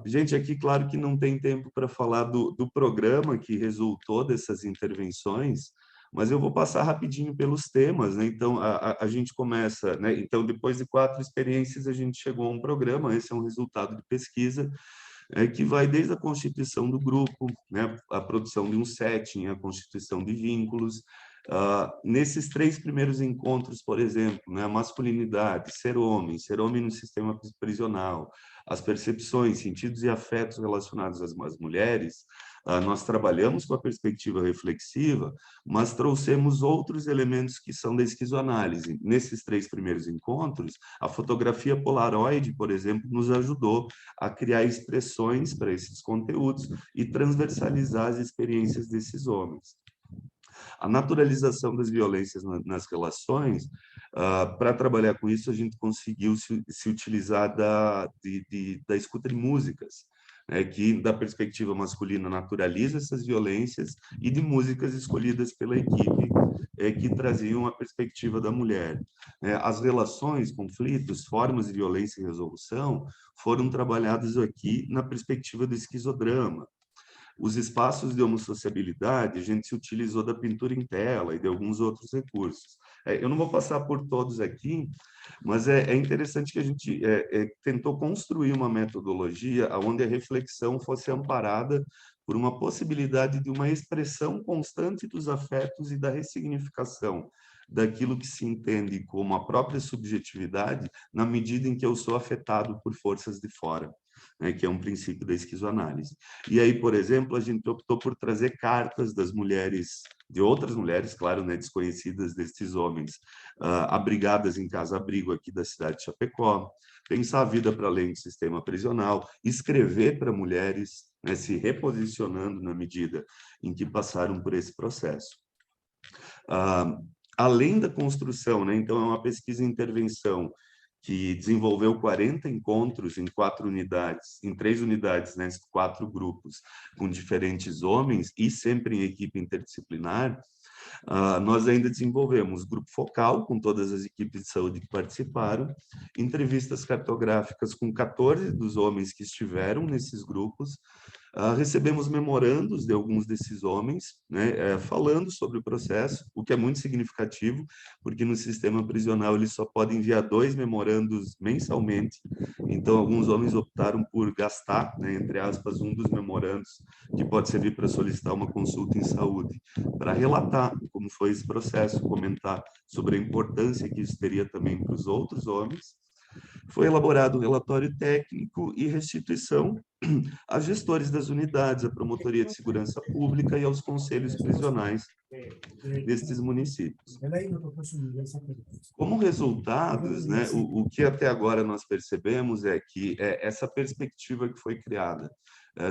Gente, aqui, claro que não tem tempo para falar do programa que resultou dessas intervenções, mas eu vou passar rapidinho pelos temas, né? Então, a gente começa, né? Então, depois de 4 experiências, a gente chegou a um programa, esse é um resultado de pesquisa, que vai desde a constituição do grupo, né? A produção de um setting, a constituição de vínculos. Nesses 3 primeiros encontros, por exemplo, né? A masculinidade, ser homem no sistema prisional, as percepções, sentidos e afetos relacionados às mulheres, nós trabalhamos com a perspectiva reflexiva, mas trouxemos outros elementos que são da esquizoanálise. Nesses 3 primeiros encontros, a fotografia Polaroid, por exemplo, nos ajudou a criar expressões para esses conteúdos e transversalizar as experiências desses homens. A naturalização das violências nas relações, para trabalhar com isso, a gente conseguiu se utilizar da escuta de músicas, né, que, da perspectiva masculina, naturaliza essas violências, e de músicas escolhidas pela equipe, que traziam a perspectiva da mulher. As relações, conflitos, formas de violência e resolução foram trabalhados aqui na perspectiva do esquizodrama. Os espaços de homossociabilidade, a gente se utilizou da pintura em tela e de alguns outros recursos. Eu não vou passar por todos aqui, mas é interessante que a gente tentou construir uma metodologia onde a reflexão fosse amparada por uma possibilidade de uma expressão constante dos afetos e da ressignificação daquilo que se entende como a própria subjetividade, na medida em que eu sou afetado por forças de fora, né, que é um princípio da esquizoanálise. E aí, por exemplo, a gente optou por trazer cartas das mulheres, de outras mulheres, claro, né, desconhecidas destes homens, abrigadas em casa-abrigo aqui da cidade de Chapecó, pensar a vida para além do sistema prisional, escrever para mulheres, né, se reposicionando na medida em que passaram por esse processo. Além da construção, né, então é uma pesquisa e intervenção que desenvolveu 40 encontros em 4 unidades, em 3 unidades, né, 4 grupos, com diferentes homens e sempre em equipe interdisciplinar. Nós ainda desenvolvemos grupo focal, com todas as equipes de saúde que participaram, entrevistas cartográficas com 14 dos homens que estiveram nesses grupos, recebemos memorandos de alguns desses homens, né, falando sobre o processo, o que é muito significativo, porque no sistema prisional eles só podem enviar 2 memorandos mensalmente, então alguns homens optaram por gastar, né, entre aspas, um dos memorandos, que pode servir para solicitar uma consulta em saúde, para relatar como foi esse processo, comentar sobre a importância que isso teria também para os outros homens. Foi elaborado um relatório técnico e restituição a gestores das unidades, a Promotoria de Segurança Pública e aos conselhos prisionais destes municípios. Como resultados, né, o que até agora nós percebemos é que essa perspectiva que foi criada,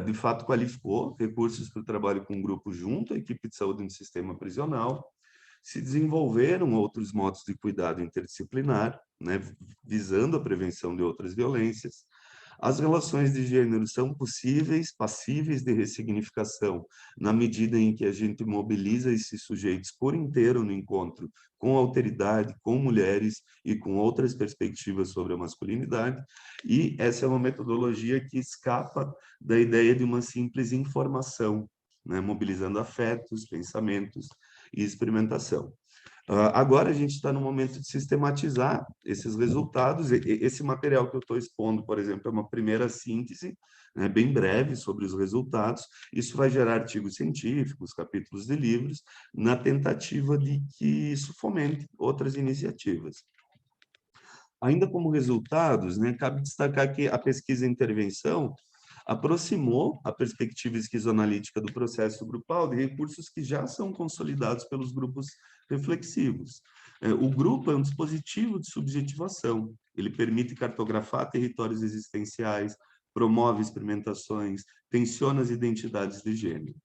de fato qualificou recursos para o trabalho com grupo junto à equipe de saúde no sistema prisional, se desenvolveram outros modos de cuidado interdisciplinar, né, visando a prevenção de outras violências. As relações de gênero são possíveis, passíveis de ressignificação, na medida em que a gente mobiliza esses sujeitos por inteiro no encontro com alteridade, com mulheres e com outras perspectivas sobre a masculinidade, e essa é uma metodologia que escapa da ideia de uma simples informação, né, mobilizando afetos, pensamentos e experimentação. Agora a gente está no momento de sistematizar esses resultados. Esse material que eu estou expondo, por exemplo, é uma primeira síntese, né, bem breve sobre os resultados. Isso vai gerar artigos científicos, capítulos de livros, na tentativa de que isso fomente outras iniciativas. Ainda como resultados, né, cabe destacar que a pesquisa e intervenção aproximou a perspectiva esquizoanalítica do processo grupal de recursos que já são consolidados pelos grupos reflexivos. O grupo é um dispositivo de subjetivação. Ele permite cartografar territórios existenciais, promove experimentações, tensiona as identidades de gênero.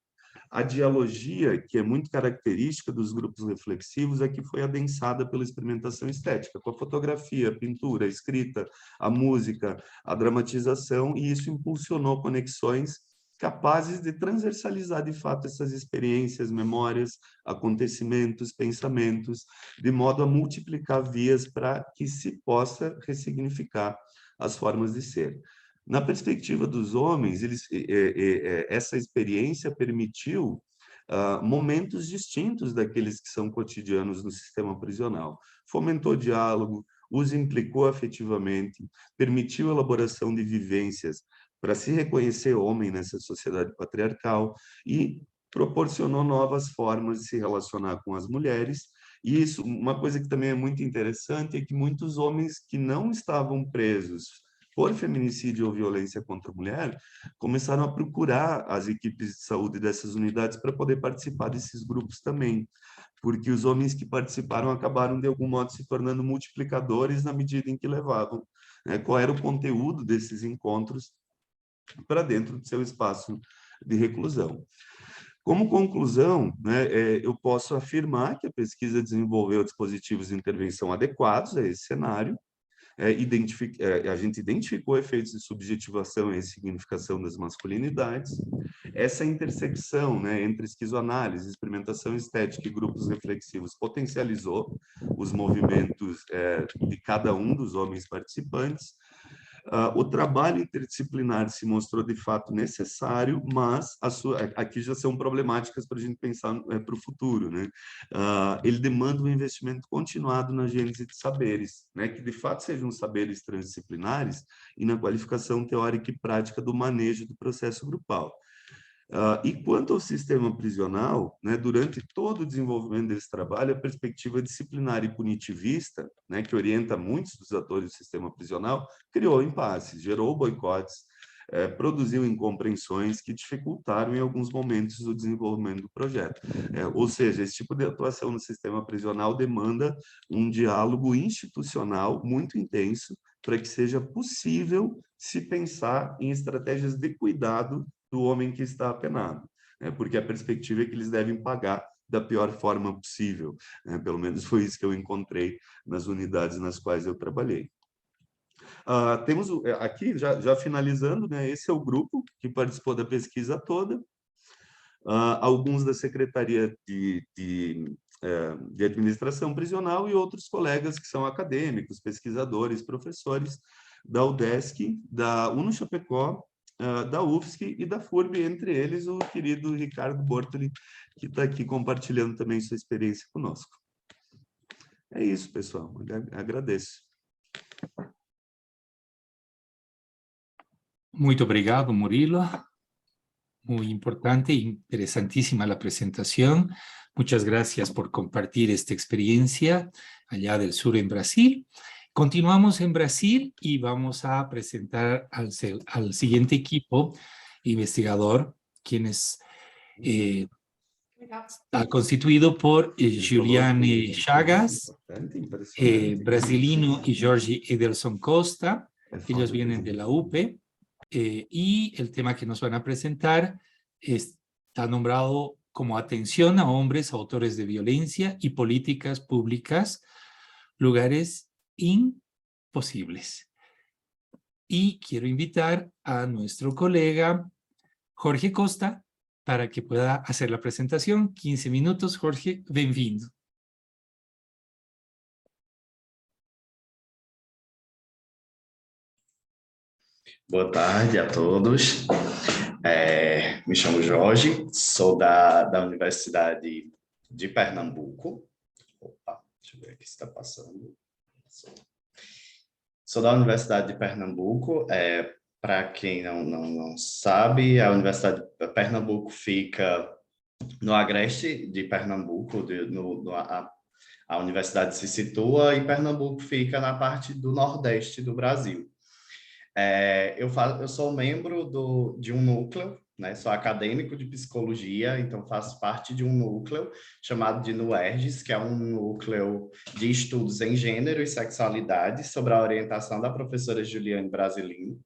A dialogia, que é muito característica dos grupos reflexivos, é que foi adensada pela experimentação estética, com a fotografia, a pintura, a escrita, a música, a dramatização, e isso impulsionou conexões capazes de transversalizar, de fato, essas experiências, memórias, acontecimentos, pensamentos, de modo a multiplicar vias para que se possa ressignificar as formas de ser. Na perspectiva dos homens, essa experiência permitiu momentos distintos daqueles que são cotidianos no sistema prisional. Fomentou diálogo, os implicou afetivamente, permitiu a elaboração de vivências para se reconhecer homem nessa sociedade patriarcal e proporcionou novas formas de se relacionar com as mulheres. E isso, uma coisa que também é muito interessante, é que muitos homens que não estavam presos por feminicídio ou violência contra a mulher, começaram a procurar as equipes de saúde dessas unidades para poder participar desses grupos também, porque os homens que participaram acabaram, de algum modo, se tornando multiplicadores na medida em que levavam, né, qual era o conteúdo desses encontros para dentro do seu espaço de reclusão. Como conclusão, né, eu posso afirmar que a pesquisa desenvolveu dispositivos de intervenção adequados a esse cenário. A gente identificou efeitos de subjetivação e significação das masculinidades. Essa intersecção, né, entre esquizoanálise, experimentação estética e grupos reflexivos potencializou os movimentos de cada um dos homens participantes. O trabalho interdisciplinar se mostrou de fato necessário, mas aqui já são problemáticas para a gente pensar para o futuro, né? Ele demanda um investimento continuado na gênese de saberes, né? Que de fato sejam saberes transdisciplinares e na qualificação teórica e prática do manejo do processo grupal. E quanto ao sistema prisional, né, durante todo o desenvolvimento desse trabalho, a perspectiva disciplinar e punitivista, né, que orienta muitos dos atores do sistema prisional, criou impasses, gerou boicotes, produziu incompreensões que dificultaram em alguns momentos o desenvolvimento do projeto. Ou seja, esse tipo de atuação no sistema prisional demanda um diálogo institucional muito intenso para que seja possível se pensar em estratégias de cuidado do homem que está apenado, né? Porque a perspectiva é que eles devem pagar da pior forma possível, né? Pelo menos foi isso que eu encontrei nas unidades nas quais eu trabalhei. Temos aqui, já finalizando, né? Esse é o grupo que participou da pesquisa toda. Alguns da Secretaria de Administração Prisional e outros colegas que são acadêmicos, pesquisadores, professores da UDESC, da UNO-Chapecó, da UFSC e da FURB, entre eles o querido Ricardo Bortoli, que está aqui compartilhando também sua experiência conosco. É isso, pessoal. Agradeço. Muito obrigado, Murilo. Muy importante e interesantísima la presentación. Muchas gracias por compartir esta experiencia allá del sur en Brasil. Continuamos en Brasil y vamos a presentar al siguiente equipo investigador, quien es constituido por Juliane Chagas, brasilino, y Jorge Ederson Costa. Ellos vienen de la UPE. Y el tema que nos van a presentar está nombrado como Atención a hombres autores de violencia y políticas públicas, lugares imposibles. Y quiero invitar a nuestro colega Jorge Costa para que pueda hacer la presentación. 15 minutos, Jorge, bem-vindo. Boa tarde a todos. Me chamo Jorge, sou da Universidade de Pernambuco. Opa. Deixa eu ver aqui se está passando. Sou da Universidade de Pernambuco. Para quem não sabe, a Universidade de Pernambuco fica no agreste de Pernambuco, a universidade se situa e Pernambuco fica na parte do nordeste do Brasil. Eu sou membro de um núcleo, né? Sou acadêmico de psicologia, então faço parte de um núcleo chamado de NUERGS, que é um núcleo de estudos em gênero e sexualidade, sobre a orientação da professora Juliane Brasilino.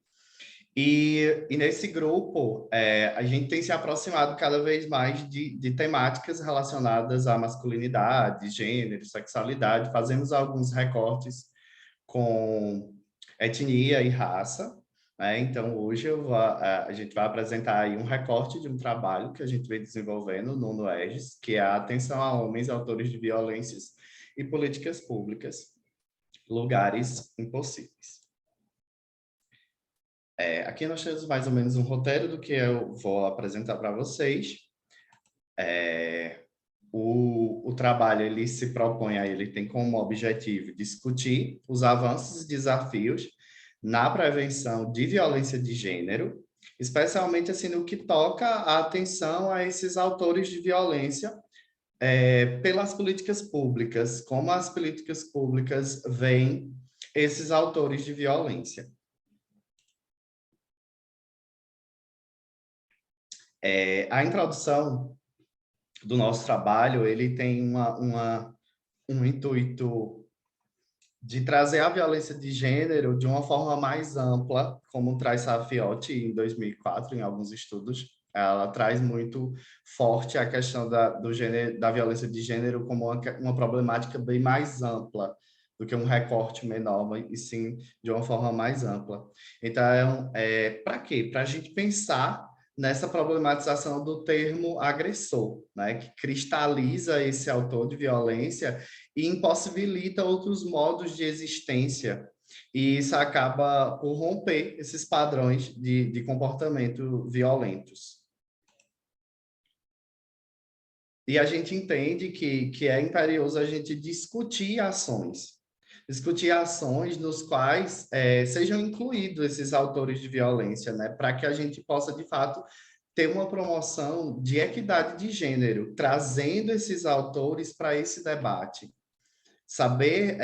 E nesse grupo, a gente tem se aproximado cada vez mais de temáticas relacionadas à masculinidade, gênero, sexualidade. Fazemos alguns recortes com etnia e raça, né? Então, hoje a gente vai apresentar aí um recorte de um trabalho que a gente vem desenvolvendo no NUERGS, que é a atenção a homens autores de violências e políticas públicas, lugares impossíveis. Aqui nós temos mais ou menos um roteiro do que eu vou apresentar para vocês. O trabalho ele se propõe, ele tem como objetivo discutir os avanços e desafios na prevenção de violência de gênero, especialmente assim no que toca a atenção a esses autores de violência pelas políticas públicas, como as políticas públicas veem esses autores de violência. A introdução do nosso trabalho, ele tem um intuito de trazer a violência de gênero de uma forma mais ampla, como traz Safiotti em 2004, em alguns estudos. Ela traz muito forte a questão da violência de gênero como uma problemática bem mais ampla do que um recorte menor, e sim de uma forma mais ampla. Então, para quê? Para a gente pensar nessa problematização do termo agressor, né, que cristaliza esse autor de violência e impossibilita outros modos de existência, e isso acaba por romper esses padrões de comportamento violentos. E a gente entende que é imperioso a gente discutir ações nos quais sejam incluídos esses autores de violência, né, para que a gente possa, de fato, ter uma promoção de equidade de gênero, trazendo esses autores para esse debate. Saber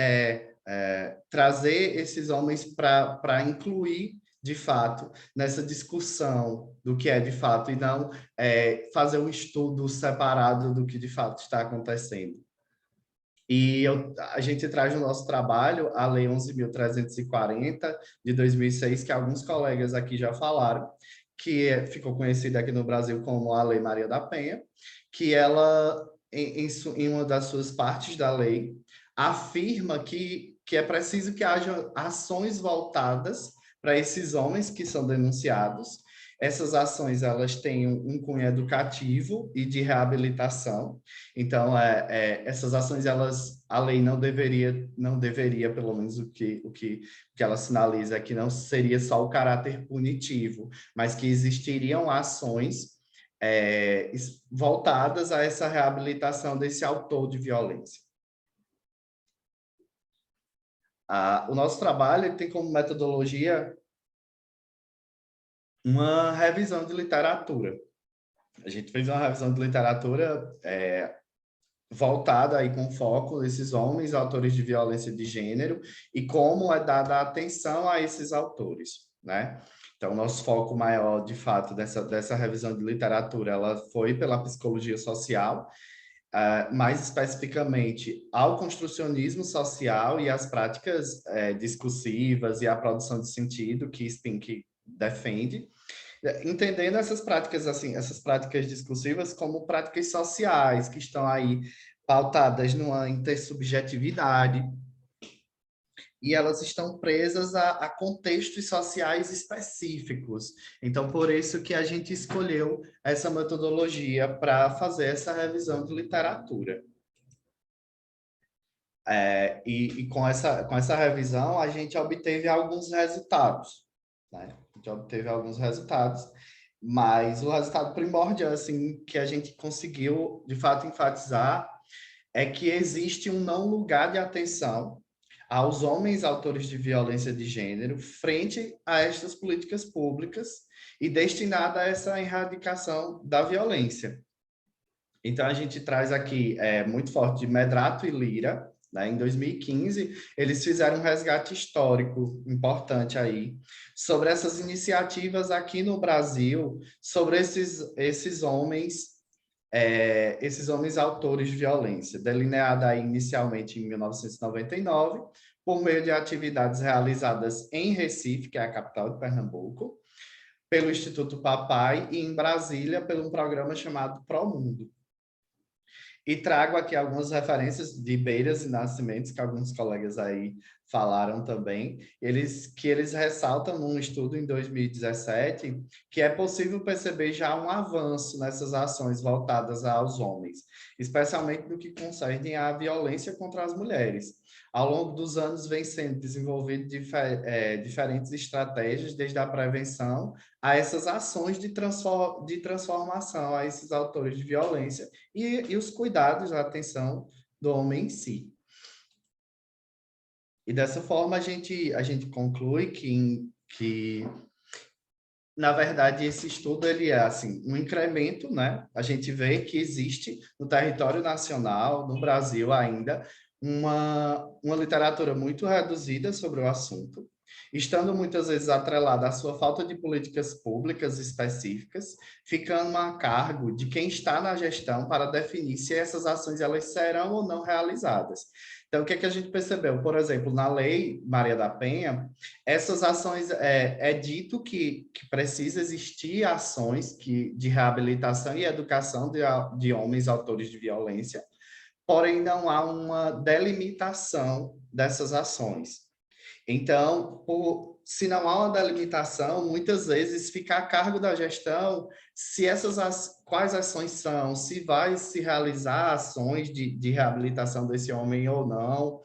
trazer esses homens para incluir, de fato, nessa discussão do que é de fato, e não fazer um estudo separado do que de fato está acontecendo. E a gente traz no nosso trabalho a Lei 11.340, de 2006, que alguns colegas aqui já falaram, que ficou conhecida aqui no Brasil como a Lei Maria da Penha, que ela, em uma das suas partes da lei, afirma que é preciso que haja ações voltadas para esses homens que são denunciados. Essas ações, elas têm um cunho educativo e de reabilitação. Então, essas ações, a lei não deveria, pelo menos o que ela sinaliza, é que não seria só o caráter punitivo, mas que existiriam ações voltadas a essa reabilitação desse autor de violência. O nosso trabalho tem como metodologia uma revisão de literatura. A gente fez uma revisão de literatura voltada aí com foco nesses homens, autores de violência de gênero, e como é dada atenção a esses autores, né? Então, nosso foco maior, de fato, dessa revisão de literatura, ela foi pela psicologia social, mais especificamente ao construcionismo social e às práticas discursivas e à produção de sentido que Spink defende, entendendo essas práticas, assim, essas práticas discursivas como práticas sociais, que estão aí pautadas numa intersubjetividade, e elas estão presas a contextos sociais específicos. Então, por isso que a gente escolheu essa metodologia para fazer essa revisão de literatura. E com essa revisão, a gente obteve alguns resultados, né? A gente obteve alguns resultados, mas o resultado primordial, assim, que a gente conseguiu, de fato, enfatizar é que existe um não lugar de atenção aos homens autores de violência de gênero frente a estas políticas públicas e destinada a essa erradicação da violência. Então, a gente traz aqui muito forte de Medrato e Lira, né? Em 2015, eles fizeram um resgate histórico importante aí sobre essas iniciativas aqui no Brasil, sobre esses homens autores de violência, delineada aí inicialmente em 1999, por meio de atividades realizadas em Recife, que é a capital de Pernambuco, pelo Instituto Papai, e em Brasília, pelo um programa chamado Promundo. E trago aqui algumas referências de Beiras e Nascimentos, que alguns colegas aí falaram também, que eles ressaltam num estudo em 2017 que é possível perceber já um avanço nessas ações voltadas aos homens, especialmente no que concerne à violência contra as mulheres. Ao longo dos anos vem sendo desenvolvido diferentes estratégias, desde a prevenção a essas ações de transformação a esses autores de violência e os cuidados, a atenção do homem em si. E dessa forma a gente conclui que na verdade, esse estudo ele é assim, um incremento, né? A gente vê que existe no território nacional, no Brasil ainda, uma literatura muito reduzida sobre o assunto, estando muitas vezes atrelada à sua falta de políticas públicas específicas, ficando a cargo de quem está na gestão para definir se essas ações elas serão ou não realizadas. Então, o que é que a gente percebeu? Por exemplo, na Lei Maria da Penha, essas ações, é dito que precisa existir ações de reabilitação e educação de homens autores de violência, porém não há uma delimitação dessas ações. Então, se não há uma delimitação, muitas vezes fica a cargo da gestão quais ações são, se vai se realizar ações de reabilitação desse homem ou não.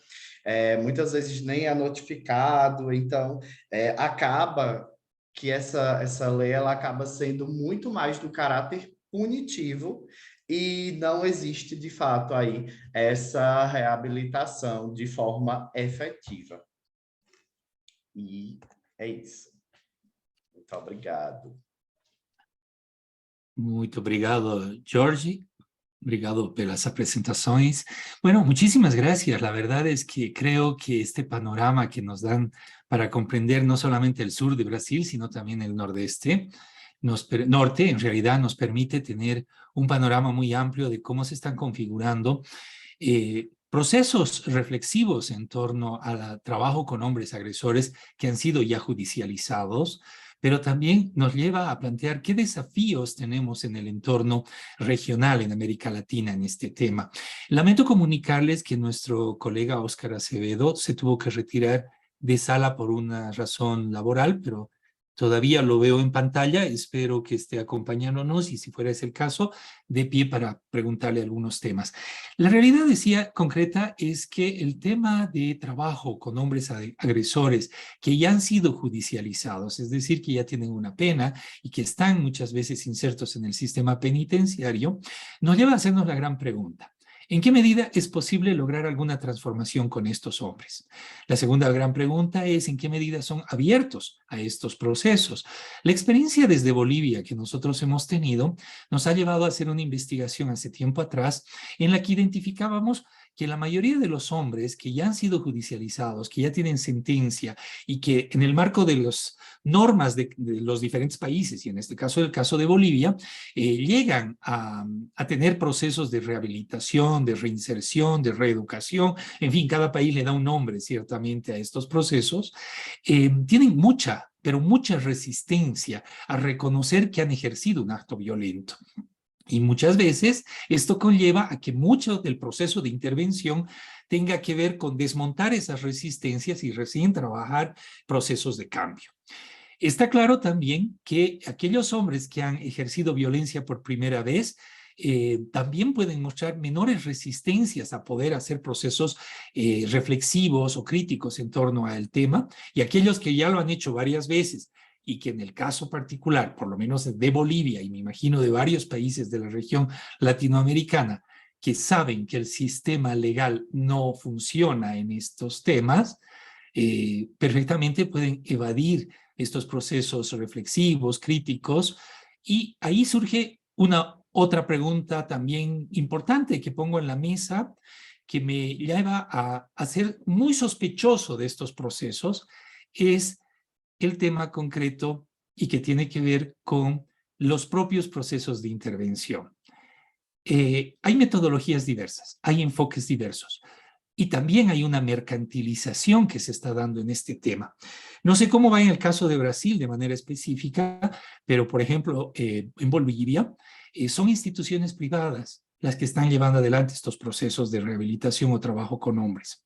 Muitas vezes nem é notificado, então acaba que essa lei ela acaba sendo muito mais do caráter punitivo e não existe, de fato, aí essa reabilitação de forma efetiva. E é isso. Muito obrigado. Muito obrigado, Jorge. Obrigado por las presentaciones. Bueno, muchísimas gracias. La verdad es que creo que este panorama que nos dan para comprender no solamente el sur de Brasil, sino también el nordeste, norte, en realidad nos permite tener un panorama muy amplio de cómo se están configurando procesos reflexivos en torno al trabajo con hombres agresores que han sido ya judicializados, pero también nos lleva a plantear qué desafíos tenemos en el entorno regional en América Latina en este tema. Lamento comunicarles que nuestro colega Óscar Acevedo se tuvo que retirar de sala por una razón laboral, pero todavía lo veo en pantalla, espero que esté acompañándonos y si fuera ese el caso, de pie para preguntarle algunos temas. La realidad, decía, concreta es que el tema de trabajo con hombres agresores que ya han sido judicializados, es decir, que ya tienen una pena y que están muchas veces insertos en el sistema penitenciario, nos lleva a hacernos la gran pregunta. ¿En qué medida es posible lograr alguna transformación con estos hombres? La segunda gran pregunta es ¿en qué medida son abiertos a estos procesos? La experiencia desde Bolivia que nosotros hemos tenido nos ha llevado a hacer una investigación hace tiempo atrás en la que identificábamos que la mayoría de los hombres que ya han sido judicializados, que ya tienen sentencia y que en el marco de las normas de los diferentes países, y en este caso el caso de Bolivia, llegan a tener procesos de rehabilitación, de reinserción, de reeducación, en fin, cada país le da un nombre ciertamente a estos procesos, tienen pero mucha resistencia a reconocer que han ejercido un acto violento. Y muchas veces esto conlleva a que mucho del proceso de intervención tenga que ver con desmontar esas resistencias y recién trabajar procesos de cambio. Está claro también que aquellos hombres que han ejercido violencia por primera vez también pueden mostrar menores resistencias a poder hacer procesos reflexivos o críticos en torno al tema, y aquellos que ya lo han hecho varias veces y que en el caso particular, por lo menos de Bolivia y me imagino de varios países de la región latinoamericana, que saben que el sistema legal no funciona en estos temas, perfectamente pueden evadir estos procesos reflexivos, críticos, y ahí surge una otra pregunta también importante que pongo en la mesa, que me lleva a ser muy sospechoso de estos procesos, es el tema concreto y que tiene que ver con los propios procesos de intervención. Hay metodologías diversas, hay enfoques diversos. Y también hay una mercantilización que se está dando en este tema. No sé cómo va en el caso de Brasil de manera específica, pero por ejemplo, en Bolivia, son instituciones privadas las que están llevando adelante estos procesos de rehabilitación o trabajo con hombres.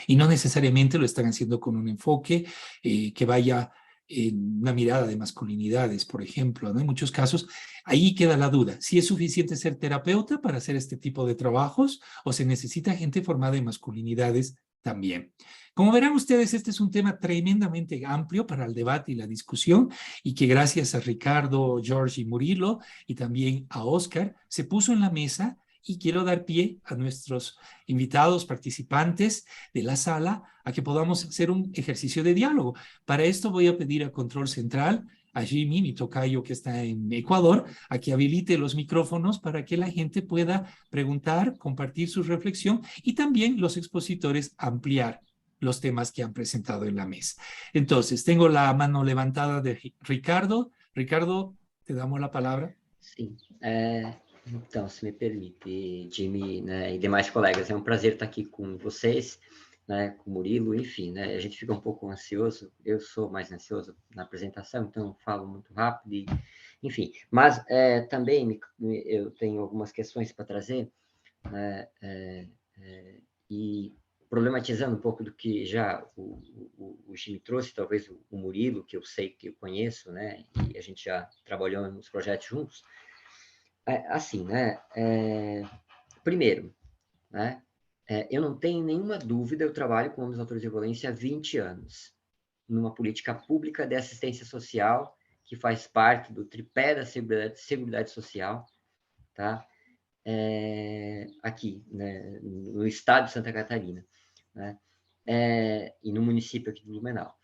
Y no necesariamente lo están haciendo con un enfoque que vaya en una mirada de masculinidades, por ejemplo, ¿no? En muchos casos, ahí queda la duda, si es suficiente ser terapeuta para hacer este tipo de trabajos o se necesita gente formada en masculinidades también. Como verán ustedes, este es un tema tremendamente amplio para el debate y la discusión y que gracias a Ricardo, George y Murilo y también a Oscar se puso en la mesa. Y quiero dar pie a nuestros invitados, participantes de la sala, a que podamos hacer un ejercicio de diálogo. Para esto voy a pedir a Control Central, a Jimmy, mi tocayo que está en Ecuador, a que habilite los micrófonos para que la gente pueda preguntar, compartir su reflexión y también los expositores ampliar los temas que han presentado en la mesa. Entonces, tengo la mano levantada de Ricardo. Ricardo, te damos la palabra. Sim. Então, se me permite, Jimmy, né, e demais colegas, é um prazer estar aqui com vocês, né, com o Murilo, enfim, né, a gente fica um pouco ansioso, eu sou mais ansioso na apresentação, então falo muito rápido, enfim, mas também eu tenho algumas questões para trazer, né, e problematizando um pouco do que já o Jimmy trouxe, talvez o Murilo, que eu sei, que eu conheço, né, e a gente já trabalhou nos projetos juntos. Assim, né? Primeiro, né? Eu não tenho nenhuma dúvida, eu trabalho com homens autores de violência há 20 anos, numa política pública de assistência social, que faz parte do tripé da Seguridade Social, tá? Aqui, né? No estado de Santa Catarina, né? E no município aqui de Blumenau.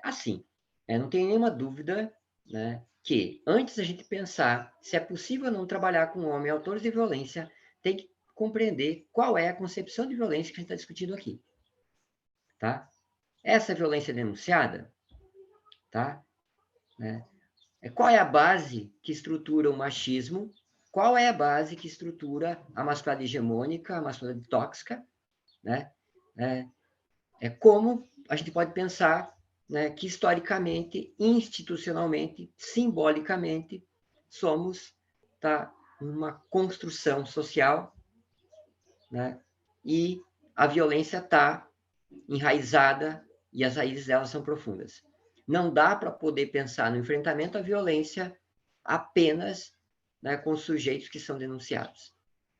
Assim, não tenho nenhuma dúvida, né? Que antes da gente pensar se é possível não trabalhar com homens autores de violência, tem que compreender qual é a concepção de violência que a gente está discutindo aqui, tá? Essa violência denunciada, tá? Qual é a base que estrutura o machismo? Qual é a base que estrutura a masculinidade hegemônica, a masculinidade tóxica, né? Como a gente pode pensar, né, que historicamente, institucionalmente, simbolicamente, somos, tá, uma construção social, né, e a violência está enraizada e as raízes delas são profundas. Não dá para poder pensar no enfrentamento à violência apenas, né, com os sujeitos que são denunciados.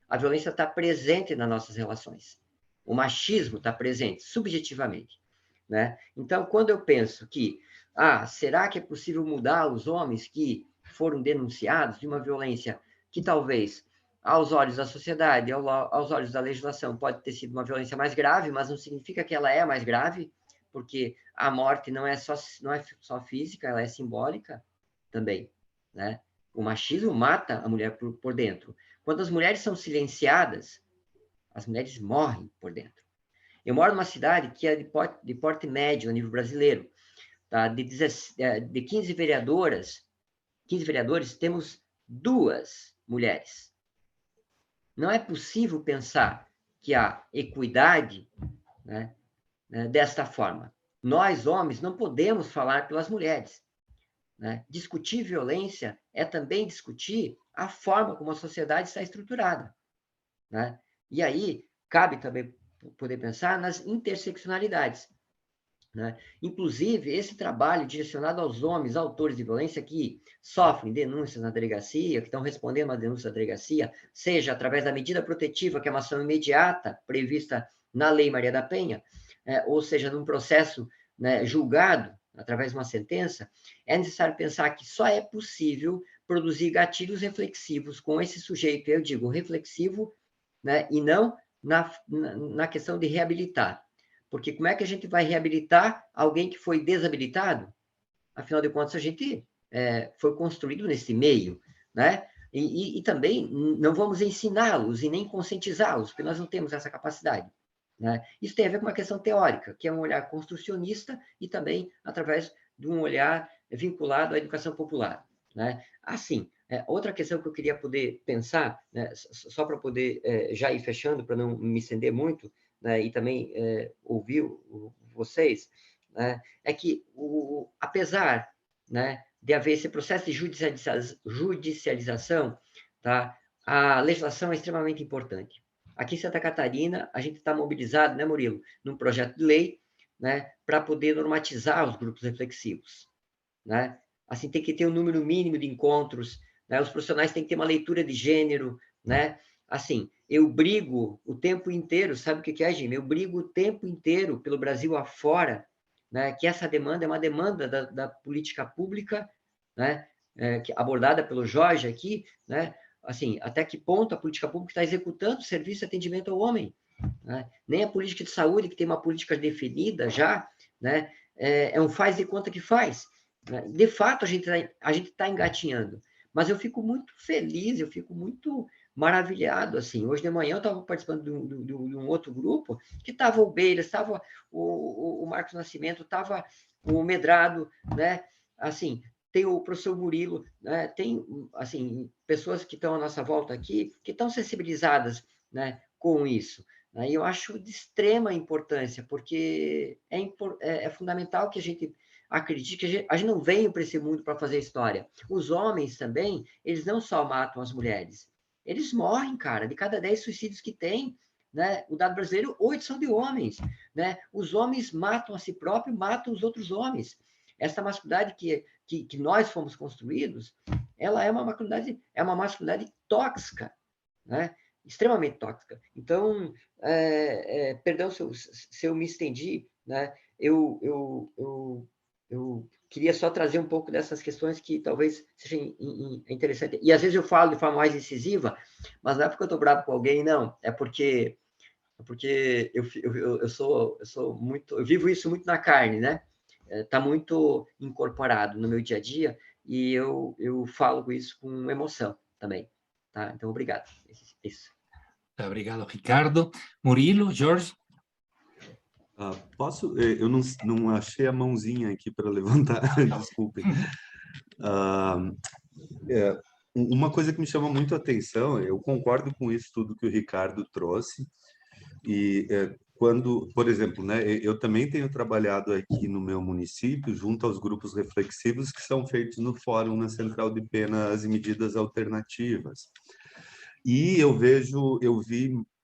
A violência está presente nas nossas relações. O machismo está presente, subjetivamente. Né? Então, quando eu penso que, será que é possível mudar os homens que foram denunciados de uma violência que talvez, aos olhos da sociedade, aos olhos da legislação, pode ter sido uma violência mais grave, mas não significa que ela é mais grave, porque a morte não é só física, ela é simbólica também. Né? O machismo mata a mulher por dentro. Quando as mulheres são silenciadas, as mulheres morrem por dentro. Eu moro numa cidade que é de porte médio a nível brasileiro. Tá? De 15 vereadores, temos 2 mulheres. Não é possível pensar que há equidade, né, desta forma. Nós, homens, não podemos falar pelas mulheres. Né? Discutir violência é também discutir a forma como a sociedade está estruturada. Né? E aí, cabe também poder pensar nas interseccionalidades. Né? Inclusive, esse trabalho direcionado aos homens autores de violência que sofrem denúncias na delegacia, que estão respondendo a denúncia da delegacia, seja através da medida protetiva, que é uma ação imediata prevista na Lei Maria da Penha, ou seja, num processo, né, julgado, através de uma sentença, é necessário pensar que só é possível produzir gatilhos reflexivos com esse sujeito, eu digo reflexivo, né? E não na questão de reabilitar. Porque como é que a gente vai reabilitar alguém que foi desabilitado? Afinal de contas, a gente foi construído nesse meio, né? E também não vamos ensiná-los e nem conscientizá-los, porque nós não temos essa capacidade, né? Isso tem a ver com uma questão teórica, que é um olhar construcionista e também através de um olhar vinculado à educação popular, né? Assim, outra questão que eu queria poder pensar, né, só para poder já ir fechando, para não me estender muito, né, e também ouvir vocês, né, é que, apesar, né, de haver esse processo de judicialização, tá, a legislação é extremamente importante. Aqui em Santa Catarina, a gente está mobilizado, né, Murilo, num projeto de lei, né, para poder normatizar os grupos reflexivos, né? Assim, tem que ter um número mínimo de encontros, né? Os profissionais têm que ter uma leitura de gênero, né? Assim, eu brigo o tempo inteiro, sabe o que é, Jimmy? Eu brigo o tempo inteiro pelo Brasil afora, né? Que essa demanda é uma demanda da política pública, né? Abordada pelo Jorge aqui, né? Assim, até que ponto a política pública está executando o serviço de atendimento ao homem, né? Nem a política de saúde, que tem uma política definida já, né? É um faz de conta que faz. De fato, a gente está engatinhando, mas eu fico muito feliz, eu fico muito maravilhado, assim. Hoje de manhã eu estava participando de um outro grupo, que estava o Beiras, estava o Marcos Nascimento, estava o Medrado, né? Assim, tem o professor Murilo, né? Tem, assim, pessoas que estão à nossa volta aqui, que estão sensibilizadas, né, com isso. E eu acho de extrema importância, porque é fundamental que a gente acredite que a gente não veio para esse mundo para fazer história. Os homens também, eles não só matam as mulheres, eles morrem, cara. De cada 10 suicídios que tem, né, o dado brasileiro, 8 são de homens, né? Os homens matam a si próprios, matam os outros homens. Essa masculinidade que nós fomos construídos, ela é uma masculinidade tóxica, né? Extremamente tóxica. Então, perdão se eu me estendi, né? Eu queria só trazer um pouco dessas questões que talvez sejam interessantes. E às vezes eu falo de forma mais incisiva, mas não é porque eu estou bravo com alguém, não. É porque eu sou muito, eu vivo isso muito na carne, né? Está muito incorporado no meu dia a dia e eu falo isso com emoção também, tá? Então, obrigado. Isso. Obrigado, Ricardo. Murilo, Jorge? Posso? Eu não achei a mãozinha aqui para levantar, desculpem. Uma coisa que me chama muito a atenção, eu concordo com isso tudo que o Ricardo trouxe, e quando, por exemplo, né, eu também tenho trabalhado aqui no meu município, junto aos grupos reflexivos que são feitos no Fórum na Central de Penas e Medidas Alternativas. E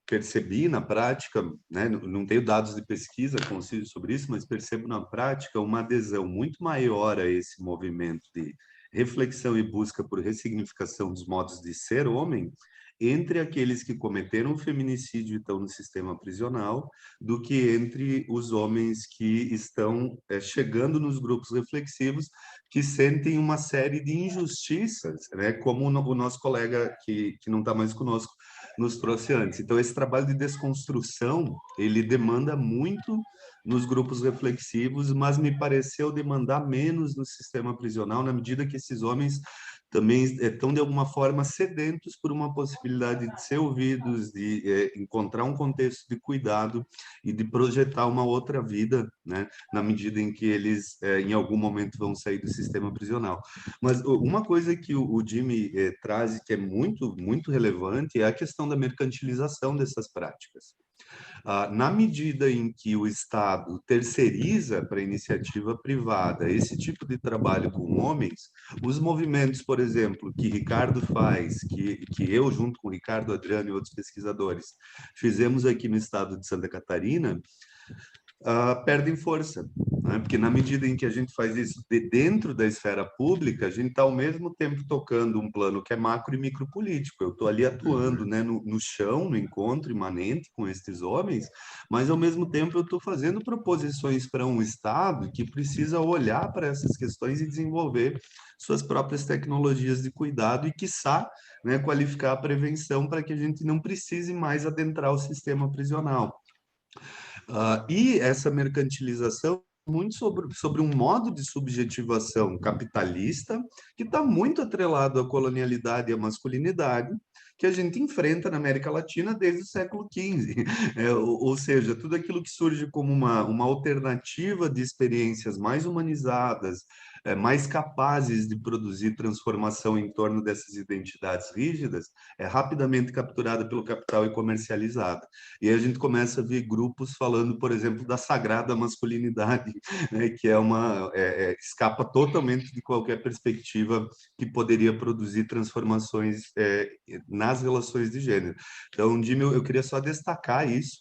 percebi na prática, né, não tenho dados de pesquisa concisos sobre isso, mas percebo na prática uma adesão muito maior a esse movimento de reflexão e busca por ressignificação dos modos de ser homem entre aqueles que cometeram o feminicídio e estão no sistema prisional, do que entre os homens que estão chegando nos grupos reflexivos, que sentem uma série de injustiças, né? Como o nosso colega que não está mais conosco nos trouxe antes. Então, esse trabalho de desconstrução, ele demanda muito nos grupos reflexivos, mas me pareceu demandar menos no sistema prisional, na medida que esses homens também estão, de alguma forma, sedentos por uma possibilidade de ser ouvidos, de encontrar um contexto de cuidado e de projetar uma outra vida, né, na medida em que eles, em algum momento, vão sair do sistema prisional. Mas uma coisa que o Jimmy traz, que é muito, muito relevante, é a questão da mercantilização dessas práticas. Na medida em que o Estado terceiriza para a iniciativa privada esse tipo de trabalho com homens, os movimentos, por exemplo, que Ricardo faz, que eu, junto com o Ricardo, Adriano e outros pesquisadores, fizemos aqui no estado de Santa Catarina, perdem força, né? Porque na medida em que a gente faz isso dentro da esfera pública, a gente está ao mesmo tempo tocando um plano que é macro e micropolítico. Eu estou ali atuando, né, no chão, no encontro imanente com estes homens, mas ao mesmo tempo eu estou fazendo proposições para um Estado que precisa olhar para essas questões e desenvolver suas próprias tecnologias de cuidado e, quiçá, né, qualificar a prevenção para que a gente não precise mais adentrar o sistema prisional. E essa mercantilização muito sobre um modo de subjetivação capitalista que está muito atrelado à colonialidade e à masculinidade que a gente enfrenta na América Latina desde o século XV. Ou seja, tudo aquilo que surge como uma alternativa de experiências mais humanizadas, mais capazes de produzir transformação em torno dessas identidades rígidas, é rapidamente capturada pelo capital e comercializada. E aí a gente começa a ver grupos falando, por exemplo, da sagrada masculinidade, né, que escapa totalmente de qualquer perspectiva que poderia produzir transformações nas relações de gênero. Então, Jimmy, eu queria só destacar isso,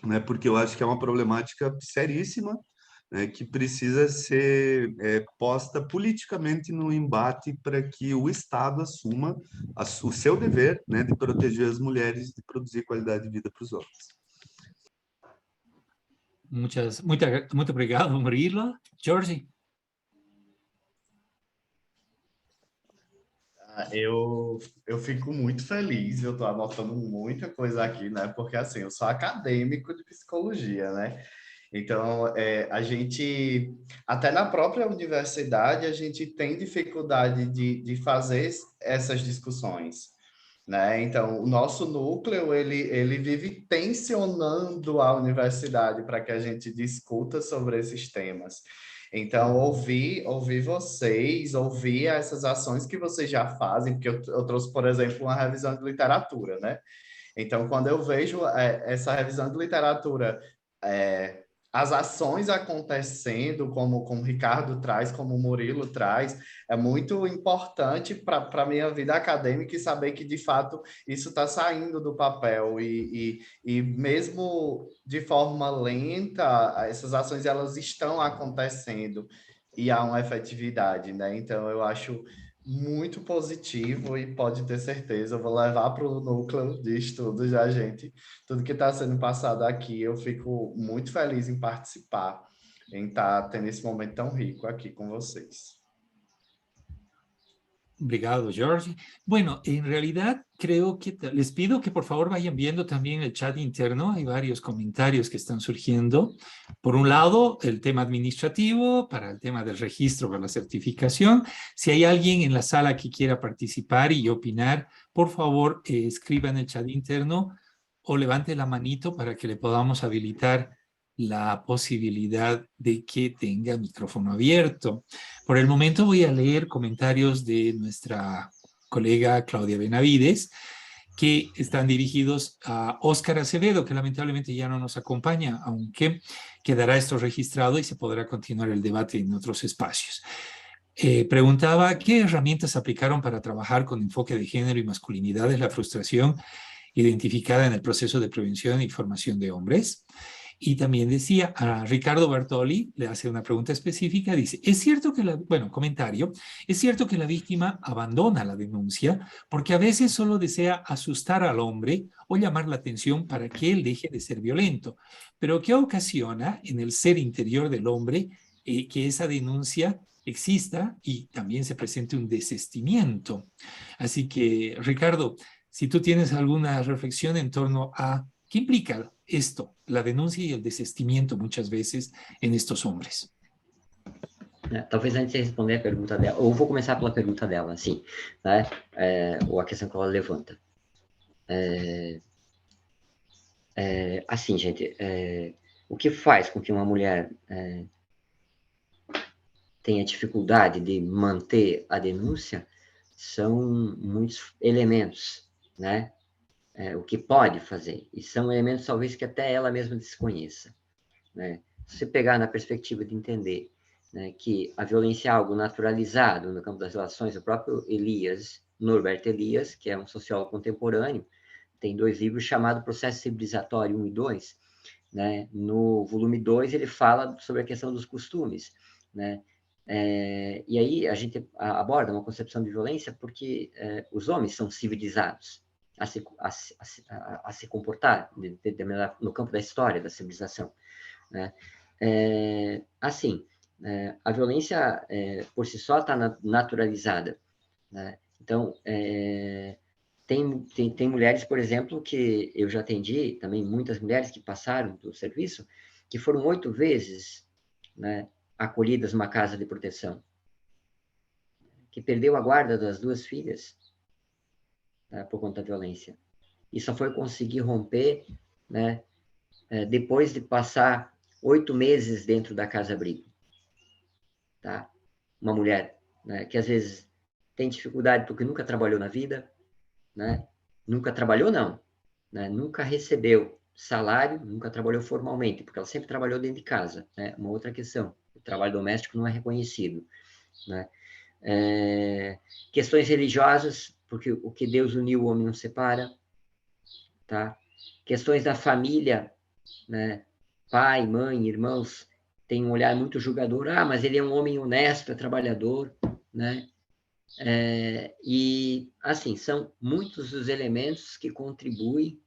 né, porque eu acho que é uma problemática seríssima, né, que precisa ser posta politicamente no embate para que o Estado assuma o seu dever, né, de proteger as mulheres e de produzir qualidade de vida para os homens. Muito obrigado, Murilo. Jorge? Eu fico muito feliz, eu estou anotando muita coisa aqui, né? Porque, assim, eu sou acadêmico de psicologia, né? Então, a gente, até na própria universidade, a gente tem dificuldade de fazer essas discussões, né? Então, o nosso núcleo, ele vive tensionando a universidade para que a gente discuta sobre esses temas. Então, ouvir vocês, ouvir essas ações que vocês já fazem, porque eu trouxe, por exemplo, uma revisão de literatura, né? Então, quando eu vejo essa revisão de literatura, as ações acontecendo, como o Ricardo traz, como o Murilo traz, é muito importante para a minha vida acadêmica e saber que, de fato, isso está saindo do papel. E mesmo de forma lenta, essas ações elas estão acontecendo e há uma efetividade, né? Então, eu acho muito positivo e pode ter certeza, eu vou levar para o núcleo de estudos da gente tudo que está sendo passado aqui. Eu fico muito feliz em participar, em estar tendo esse momento tão rico aqui com vocês. Obrigado, Jorge. Bueno, en realidad creo que les pido que por favor vayan viendo también el chat interno. Hay varios comentarios que están surgiendo. Por un lado, el tema administrativo, para el tema del registro, para la certificación. Si hay alguien en la sala que quiera participar y opinar, por favor, escriba en el chat interno o levante la manito para que le podamos habilitar la posibilidad de que tenga micrófono abierto. Por el momento voy a leer comentarios de nuestra colega Claudia Benavides, que están dirigidos a Óscar Acevedo, que lamentablemente ya no nos acompaña, aunque quedará esto registrado y se podrá continuar el debate en otros espacios. Preguntaba, ¿qué herramientas aplicaron para trabajar con enfoque de género y masculinidad en la frustración identificada en el proceso de prevención y formación de hombres? Y también decía, a Ricardo Bertoli le hace una pregunta específica, dice, es cierto que comentario, es cierto que la víctima abandona la denuncia porque a veces solo desea asustar al hombre o llamar la atención para que él deje de ser violento, pero ¿qué ocasiona en el ser interior del hombre que esa denuncia exista y también se presente un desistimiento? Así que, Ricardo, si tú tienes alguna reflexión en torno a ¿qué implica esto, la denuncia y el desistimiento muchas veces en estos hombres? Talvez antes de responder a pergunta dela, ou vou começar pela pergunta dela, assim, né? Ou a questão que ela levanta. Assim, gente, o que faz com que uma mulher tenha dificuldade de manter a denúncia são muitos elementos, né? O que pode fazer, e são elementos talvez que até ela mesma desconheça, né? Se você pegar na perspectiva de entender, né, que a violência é algo naturalizado no campo das relações, o próprio Norbert Elias, que é um sociólogo contemporâneo, tem 2 livros chamados Processo Civilizatório 1 e 2, né? No volume 2, ele fala sobre a questão dos costumes, né? E aí a gente aborda uma concepção de violência porque os homens são civilizados a se comportar no campo da história da civilização, né? Assim, a violência por si só está naturalizada, né? Então, tem mulheres, por exemplo, que eu já atendi, também muitas mulheres que passaram do serviço, que foram 8 vezes, né, acolhidas numa casa de proteção, que perdeu a guarda das 2 filhas, né, por conta da violência. E só foi conseguir romper, né, depois de passar 8 meses dentro da casa-abrigo. Tá? Uma mulher, né, que às vezes tem dificuldade porque nunca trabalhou na vida, né? Nunca trabalhou, não. Né? Nunca recebeu salário, nunca trabalhou formalmente, porque ela sempre trabalhou dentro de casa. Né? Uma outra questão, o trabalho doméstico não é reconhecido. Né? Questões religiosas, porque o que Deus uniu, o homem não separa. Tá? Questões da família, né? Pai, mãe, irmãos, tem um olhar muito julgador. Ah, mas ele é um homem honesto, é trabalhador, né? E, assim, são muitos os elementos que contribuem,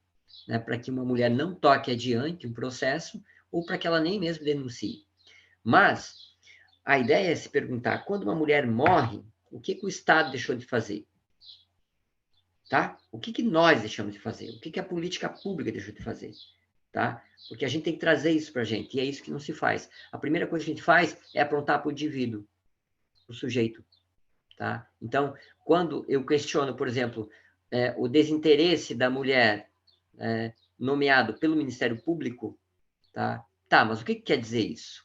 né, para que uma mulher não toque adiante um processo ou para que ela nem mesmo denuncie. Mas a ideia é se perguntar, quando uma mulher morre, o que o Estado deixou de fazer? Tá? O que nós deixamos de fazer? O que a política pública deixou de fazer? Tá? Porque a gente tem que trazer isso para a gente, e é isso que não se faz. A primeira coisa que a gente faz é aprontar para o indivíduo, para o sujeito. Tá? Então, quando eu questiono, por exemplo, o desinteresse da mulher nomeado pelo Ministério Público, tá? Tá, mas o que quer dizer isso?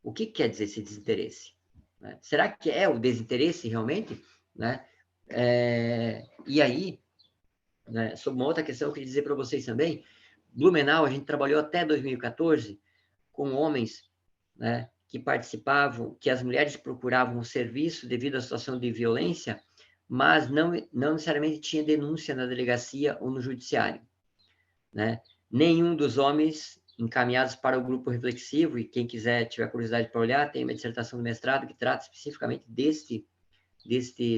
O que quer dizer esse desinteresse? Será que é o desinteresse realmente? Né? E aí, né, sobre uma outra questão, eu queria dizer para vocês também, Blumenau, a gente trabalhou até 2014 com homens, né, que participavam, que as mulheres procuravam o serviço devido à situação de violência, mas não necessariamente tinha denúncia na delegacia ou no judiciário. Né? Nenhum dos homens encaminhados para o grupo reflexivo, e quem quiser, tiver curiosidade para olhar, tem uma dissertação do mestrado que trata especificamente deste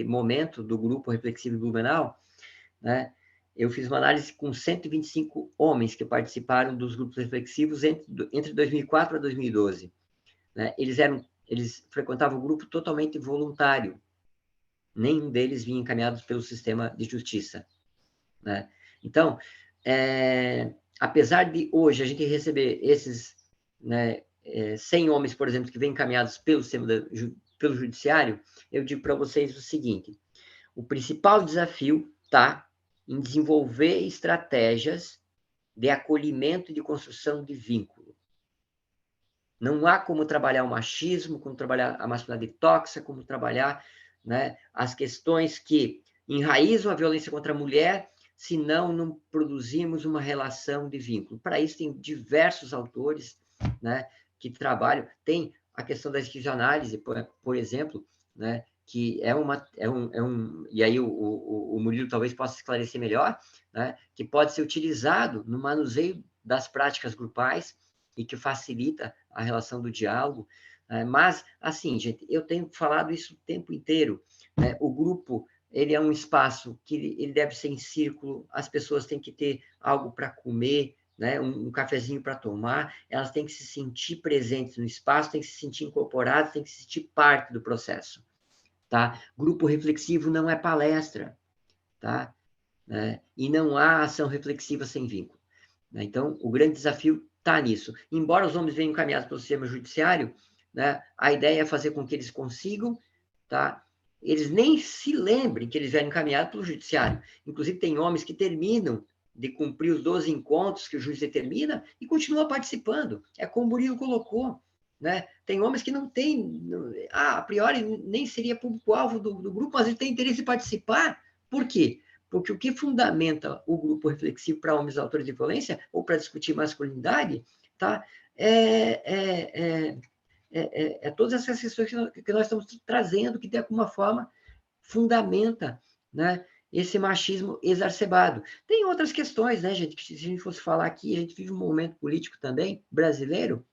momento do grupo reflexivo Blumenau, né? Eu fiz uma análise com 125 homens que participaram dos grupos reflexivos entre 2004 a 2012. Né? Eles frequentavam o grupo totalmente voluntário. Nenhum deles vinha encaminhado pelo sistema de justiça. Né? Então, apesar de hoje a gente receber esses, né, 100 homens, por exemplo, que vêm encaminhados pelo sistema pelo judiciário, eu digo para vocês o seguinte: o principal desafio está em desenvolver estratégias de acolhimento e de construção de vínculo. Não há como trabalhar o machismo, como trabalhar a masculinidade tóxica, como trabalhar, né, as questões que enraizam a violência contra a mulher, se não produzimos uma relação de vínculo. Para isso, tem diversos autores, né, que trabalham. Tem a questão da esquizoanálise, por exemplo, né, que e aí o Murilo talvez possa esclarecer melhor, né, que pode ser utilizado no manuseio das práticas grupais e que facilita a relação do diálogo. Mas, assim, gente, eu tenho falado isso o tempo inteiro, né? O grupo, ele é um espaço que ele deve ser em círculo, as pessoas têm que ter algo para comer, né? Um cafezinho para tomar, elas têm que se sentir presentes no espaço, têm que se sentir incorporadas, têm que se sentir parte do processo. Tá? Grupo reflexivo não é palestra, tá? E não há ação reflexiva sem vínculo. Né? Então, o grande desafio está nisso. Embora os homens venham encaminhados pelo sistema judiciário, né, a ideia é fazer com que eles consigam, tá? Eles nem se lembrem que eles vieram encaminhados pelo judiciário. Inclusive, tem homens que terminam de cumprir os 12 encontros que o juiz determina e continuam participando. É como o Murilo colocou. Né? Tem homens que não têm, a priori, nem seria público-alvo do grupo, mas ele tem interesse em participar. Por quê? Porque o que fundamenta o grupo reflexivo para homens autores de violência, ou para discutir masculinidade, tá? Todas essas questões que nós estamos trazendo, que de alguma forma fundamenta, né, esse machismo exacerbado. Tem outras questões, né, gente, que se a gente fosse falar aqui, a gente vive um momento político também, brasileiro,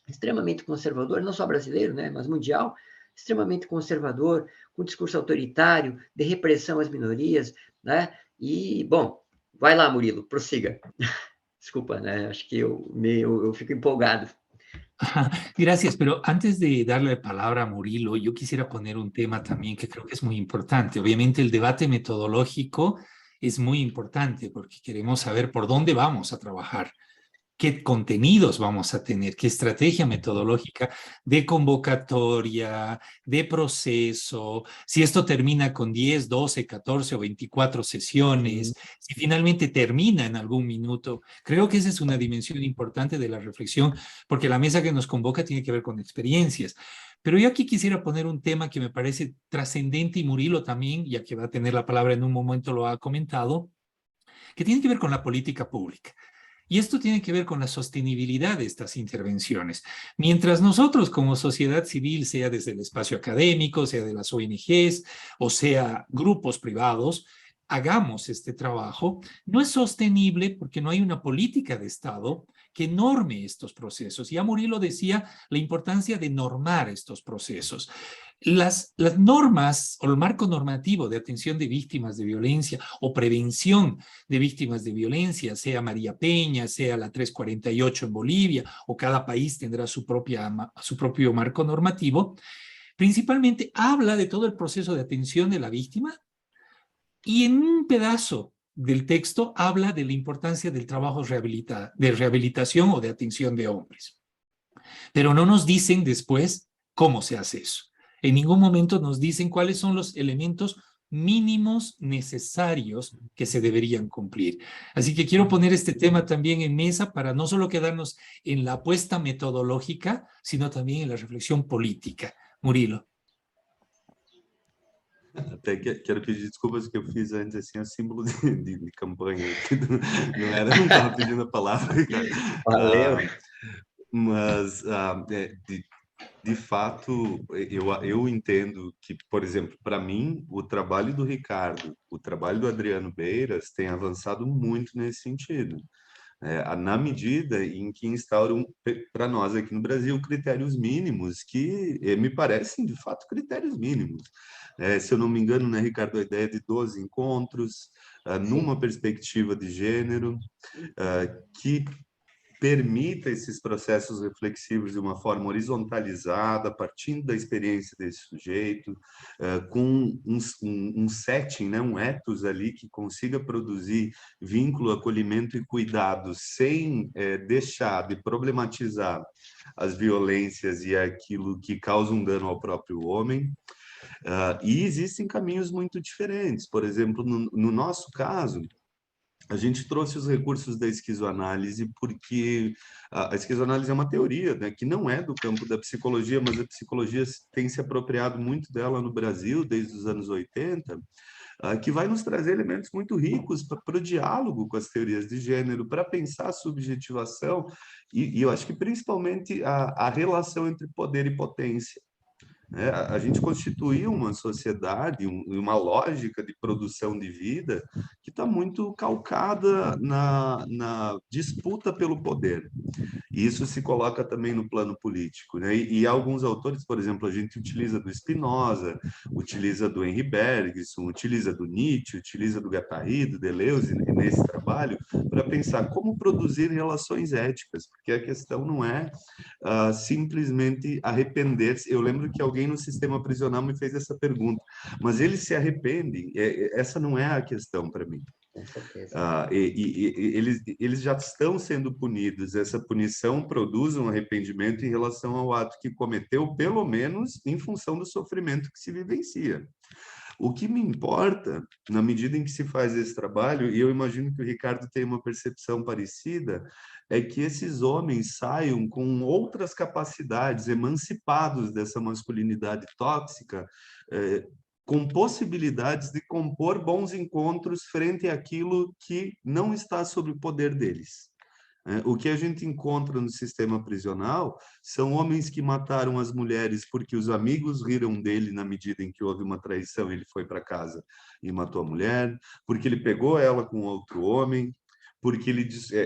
extremamente conservador, não só brasileiro, né, mas mundial, extremamente conservador, com discurso autoritário, de repressão às minorias, né, e, bom, vai lá, Murilo, prossiga. Desculpa, né, acho que eu fico empolgado. Gracias, pero antes de darle la palabra a Murilo, yo quisiera poner un tema también que creo que es muy importante. Obviamente el debate metodológico es muy importante porque queremos saber por dónde vamos a trabajar, qué contenidos vamos a tener, qué estrategia metodológica de convocatoria, de proceso, si esto termina con 10, 12, 14 o 24 sesiones, si finalmente termina en algún minuto. Creo que esa es una dimensión importante de la reflexión, porque la mesa que nos convoca tiene que ver con experiencias. Pero yo aquí quisiera poner un tema que me parece trascendente, y Murilo también, ya que va a tener la palabra en un momento, lo ha comentado, que tiene que ver con la política pública. Y esto tiene que ver con la sostenibilidad de estas intervenciones. Mientras nosotros como sociedad civil, sea desde el espacio académico, sea de las ONGs o sea grupos privados, hagamos este trabajo, no es sostenible porque no hay una política de Estado que norme estos procesos. Ya Murilo decía la importancia de normar estos procesos. Las normas o el marco normativo de atención de víctimas de violencia o prevención de víctimas de violencia, sea María Peña, sea la 348 en Bolivia, o cada país tendrá su propio marco normativo, principalmente habla de todo el proceso de atención de la víctima y en un pedazo del texto habla de la importancia del trabajo de rehabilitación o de atención de hombres. Pero no nos dicen después cómo se hace eso. En ningún momento nos dicen cuáles son los elementos mínimos necesarios que se deberían cumplir. Así que quiero poner este tema también en mesa para no solo quedarnos en la apuesta metodológica, sino también en la reflexión política. Murilo. Até quero pedir desculpas que eu fiz antes, assim, o símbolo de campanha. Não estava pedindo a palavra. Valeu. Mas, de fato, eu entendo que, por exemplo, para mim, o trabalho do Ricardo, o trabalho do Adriano Beiras tem avançado muito nesse sentido. Na medida em que instauram para nós aqui no Brasil critérios mínimos que me parecem, de fato, critérios mínimos. Se eu não me engano, né, Ricardo, a ideia de 12 encontros, numa perspectiva de gênero, que permita esses processos reflexivos de uma forma horizontalizada, partindo da experiência desse sujeito, com um setting, né, um ethos ali que consiga produzir vínculo, acolhimento e cuidado, sem deixar de problematizar as violências e aquilo que causa um dano ao próprio homem. E existem caminhos muito diferentes. Por exemplo, no nosso caso, a gente trouxe os recursos da esquizoanálise porque a esquizoanálise é uma teoria, né, que não é do campo da psicologia, mas a psicologia tem se apropriado muito dela no Brasil desde os anos 80, que vai nos trazer elementos muito ricos para o diálogo com as teorias de gênero, para pensar a subjetivação e eu acho que principalmente a relação entre poder e potência. A gente constituiu uma sociedade, uma lógica de produção de vida que está muito calcada na disputa pelo poder. E isso se coloca também no plano político, né? E alguns autores, por exemplo, a gente utiliza do Spinoza, utiliza do Henri Bergson, utiliza do Nietzsche, utiliza do Guattari, do Deleuze nesse trabalho para pensar como produzir relações éticas, porque a questão não é simplesmente arrepender-se. Eu lembro que alguém no sistema prisional me fez essa pergunta, mas eles se arrependem? Essa não é a questão para mim. Eles já estão sendo punidos, essa punição produz um arrependimento em relação ao ato que cometeu, pelo menos em função do sofrimento que se vivencia. O que me importa, na medida em que se faz esse trabalho, e eu imagino que o Ricardo tem uma percepção parecida, é que esses homens saiam com outras capacidades, emancipados dessa masculinidade tóxica, com possibilidades de compor bons encontros frente àquilo que não está sob o poder deles. O que a gente encontra no sistema prisional são homens que mataram as mulheres porque os amigos riram dele na medida em que houve uma traição, ele foi para casa e matou a mulher, porque ele pegou ela com outro homem, porque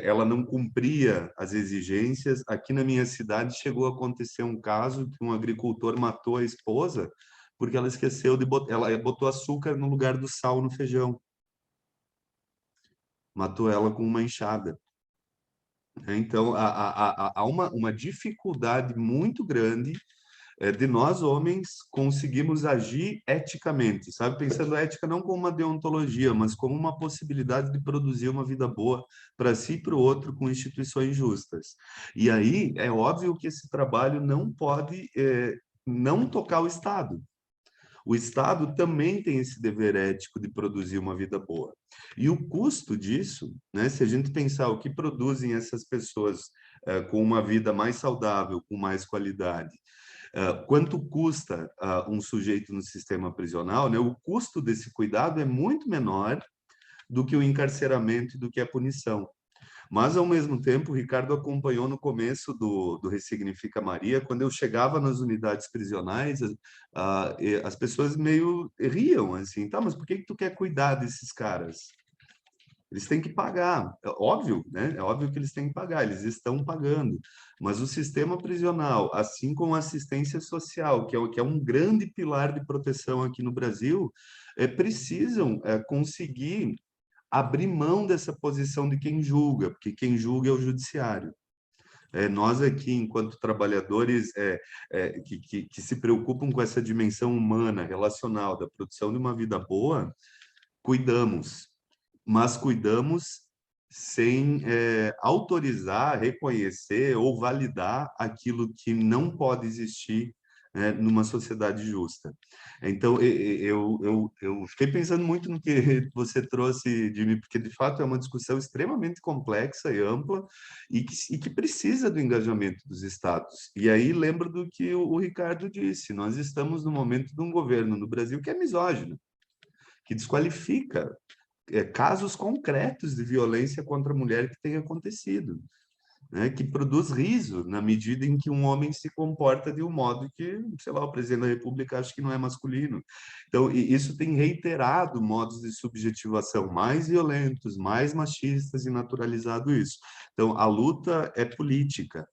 ela não cumpria as exigências. Aqui na minha cidade chegou a acontecer um caso que um agricultor matou a esposa porque ela esqueceu de botar, ela botou açúcar no lugar do sal no feijão. Matou ela com uma enxada. Então, há uma dificuldade muito grande de nós, homens, conseguirmos agir eticamente, sabe? Pensando a ética não como uma deontologia, mas como uma possibilidade de produzir uma vida boa para si e para o outro com instituições justas. E aí, é óbvio que esse trabalho não pode não tocar o Estado. O Estado também tem esse dever ético de produzir uma vida boa. E o custo disso, né, se a gente pensar o que produzem essas pessoas com uma vida mais saudável, com mais qualidade, quanto custa um sujeito no sistema prisional, né, o custo desse cuidado é muito menor do que o encarceramento e do que a punição. Mas, ao mesmo tempo, o Ricardo acompanhou no começo do Ressignifica Maria, quando eu chegava nas unidades prisionais, as pessoas meio riam, assim, tá, mas por que tu quer cuidar desses caras? Eles têm que pagar, é óbvio, né? É óbvio que eles têm que pagar, eles estão pagando. Mas o sistema prisional, assim como a assistência social, que é um grande pilar de proteção aqui no Brasil, precisam conseguir abrir mão dessa posição de quem julga, porque quem julga é o judiciário. Nós aqui, enquanto trabalhadores que se preocupam com essa dimensão humana, relacional, da produção de uma vida boa, cuidamos, mas cuidamos sem autorizar, reconhecer ou validar aquilo que não pode existir numa sociedade justa. Então, eu fiquei pensando muito no que você trouxe, Jimmy, porque, de fato, é uma discussão extremamente complexa e ampla e que precisa do engajamento dos Estados. E aí, lembro do que o Ricardo disse, nós estamos no momento de um governo no Brasil que é misógino, que desqualifica casos concretos de violência contra a mulher que tem acontecido, né, que produz riso na medida em que um homem se comporta de um modo que, sei lá, o presidente da República acha que não é masculino. Então, isso tem reiterado modos de subjetivação mais violentos, mais machistas e naturalizado isso. Então, a luta é política,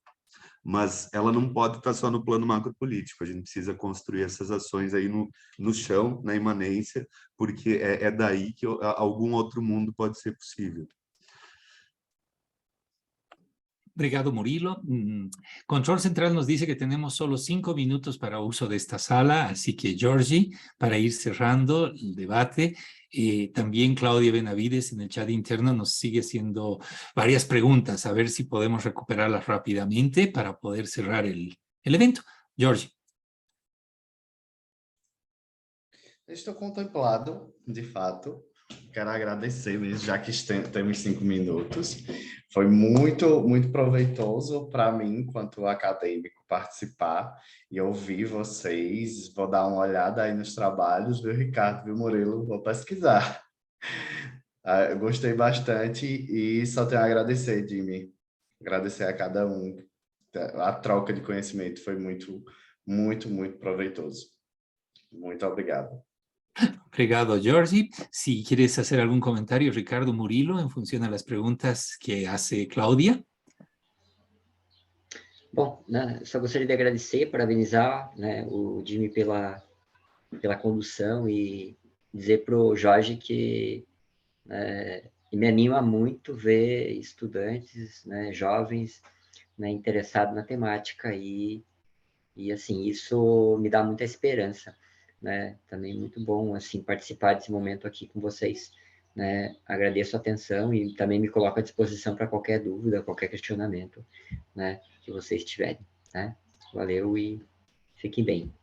mas ela não pode estar só no plano macropolítico. A gente precisa construir essas ações aí no chão, na imanência, porque é daí que algum outro mundo pode ser possível. Obrigado, Murilo. Control Central nos dice que tenemos solo 5 minutos para uso de esta sala, así que, Georgie, para ir cerrando el debate, también Claudia Benavides en el chat interno nos sigue haciendo varias preguntas, a ver si podemos recuperarlas rápidamente para poder cerrar el evento. Georgie. Estou contemplado, de fato. Quero agradecer mesmo, já que temos 5 minutos. Foi muito, muito proveitoso para mim, enquanto acadêmico, participar e ouvir vocês. Vou dar uma olhada aí nos trabalhos, viu, Ricardo, viu, Murilo? Vou pesquisar. Eu gostei bastante e só tenho a agradecer, Jimmy. Agradecer a cada um. A troca de conhecimento foi muito, muito, muito proveitoso. Muito obrigado. Obrigado, Georgie. Si quieres hacer algún comentario, Ricardo, Murilo, en función a las preguntas que hace Cláudia. Bom, né, só gostaria de agradecer, parabenizar, né, o Jimmy pela condução e dizer para o Jorge que me anima muito ver estudantes, né, jovens, né, interessados na temática e assim, isso me dá muita esperança, né? Também muito bom, assim, participar desse momento aqui com vocês, né? Agradeço a atenção e também me coloco à disposição para qualquer dúvida, qualquer questionamento, né, que vocês tiverem, né? Valeu e fiquem bem.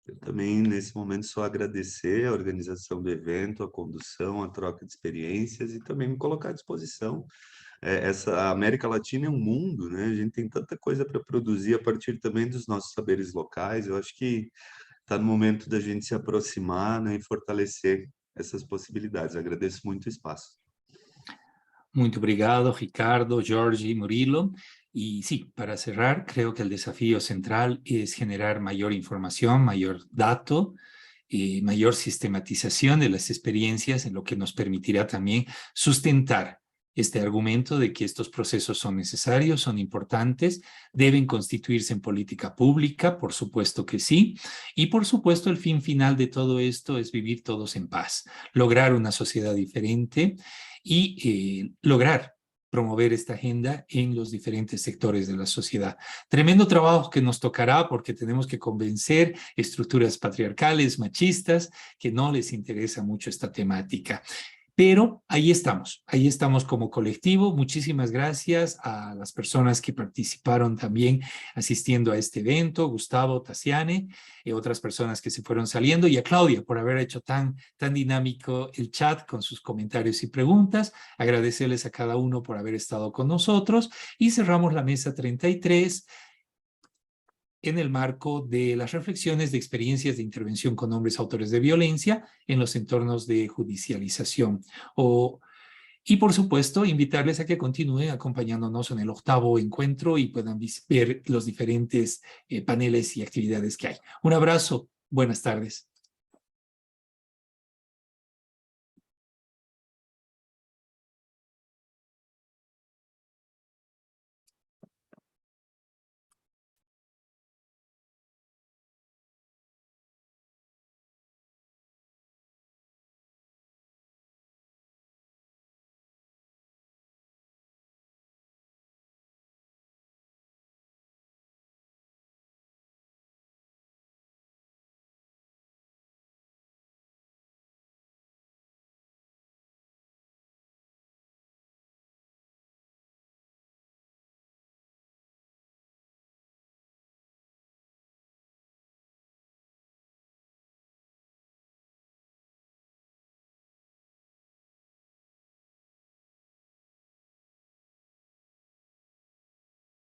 Eu também, nesse momento, só agradecer a organização do evento, a condução, a troca de experiências e também me colocar à disposição. A América Latina é um mundo, né? A gente tem tanta coisa para produzir a partir também dos nossos saberes locais. Eu acho que está no momento da gente se aproximar, né, e fortalecer essas possibilidades. Agradeço muito o espaço. Muito obrigado, Ricardo, Jorge, Murilo. Y sí, para cerrar, creo que el desafío central es generar mayor información, mayor dato, mayor sistematización de las experiencias, en lo que nos permitirá también sustentar este argumento de que estos procesos son necesarios, son importantes, deben constituirse en política pública, por supuesto que sí, y por supuesto el fin final de todo esto es vivir todos en paz, lograr una sociedad diferente y lograr promover esta agenda en los diferentes sectores de la sociedad. Tremendo trabajo que nos tocará porque tenemos que convencer estructuras patriarcales, machistas, que no les interesa mucho esta temática. Pero ahí estamos como colectivo. Muchísimas gracias a las personas que participaron también asistiendo a este evento, Gustavo, Tassiane, y otras personas que se fueron saliendo, y a Claudia por haber hecho tan dinámico el chat con sus comentarios y preguntas. Agradecerles a cada uno por haber estado con nosotros y cerramos la mesa 33 en el marco de las reflexiones de experiencias de intervención con hombres autores de violencia en los entornos de judicialización. Y por supuesto, invitarles a que continúen acompañándonos en el 8º encuentro y puedan ver los diferentes paneles y actividades que hay. Un abrazo, buenas tardes.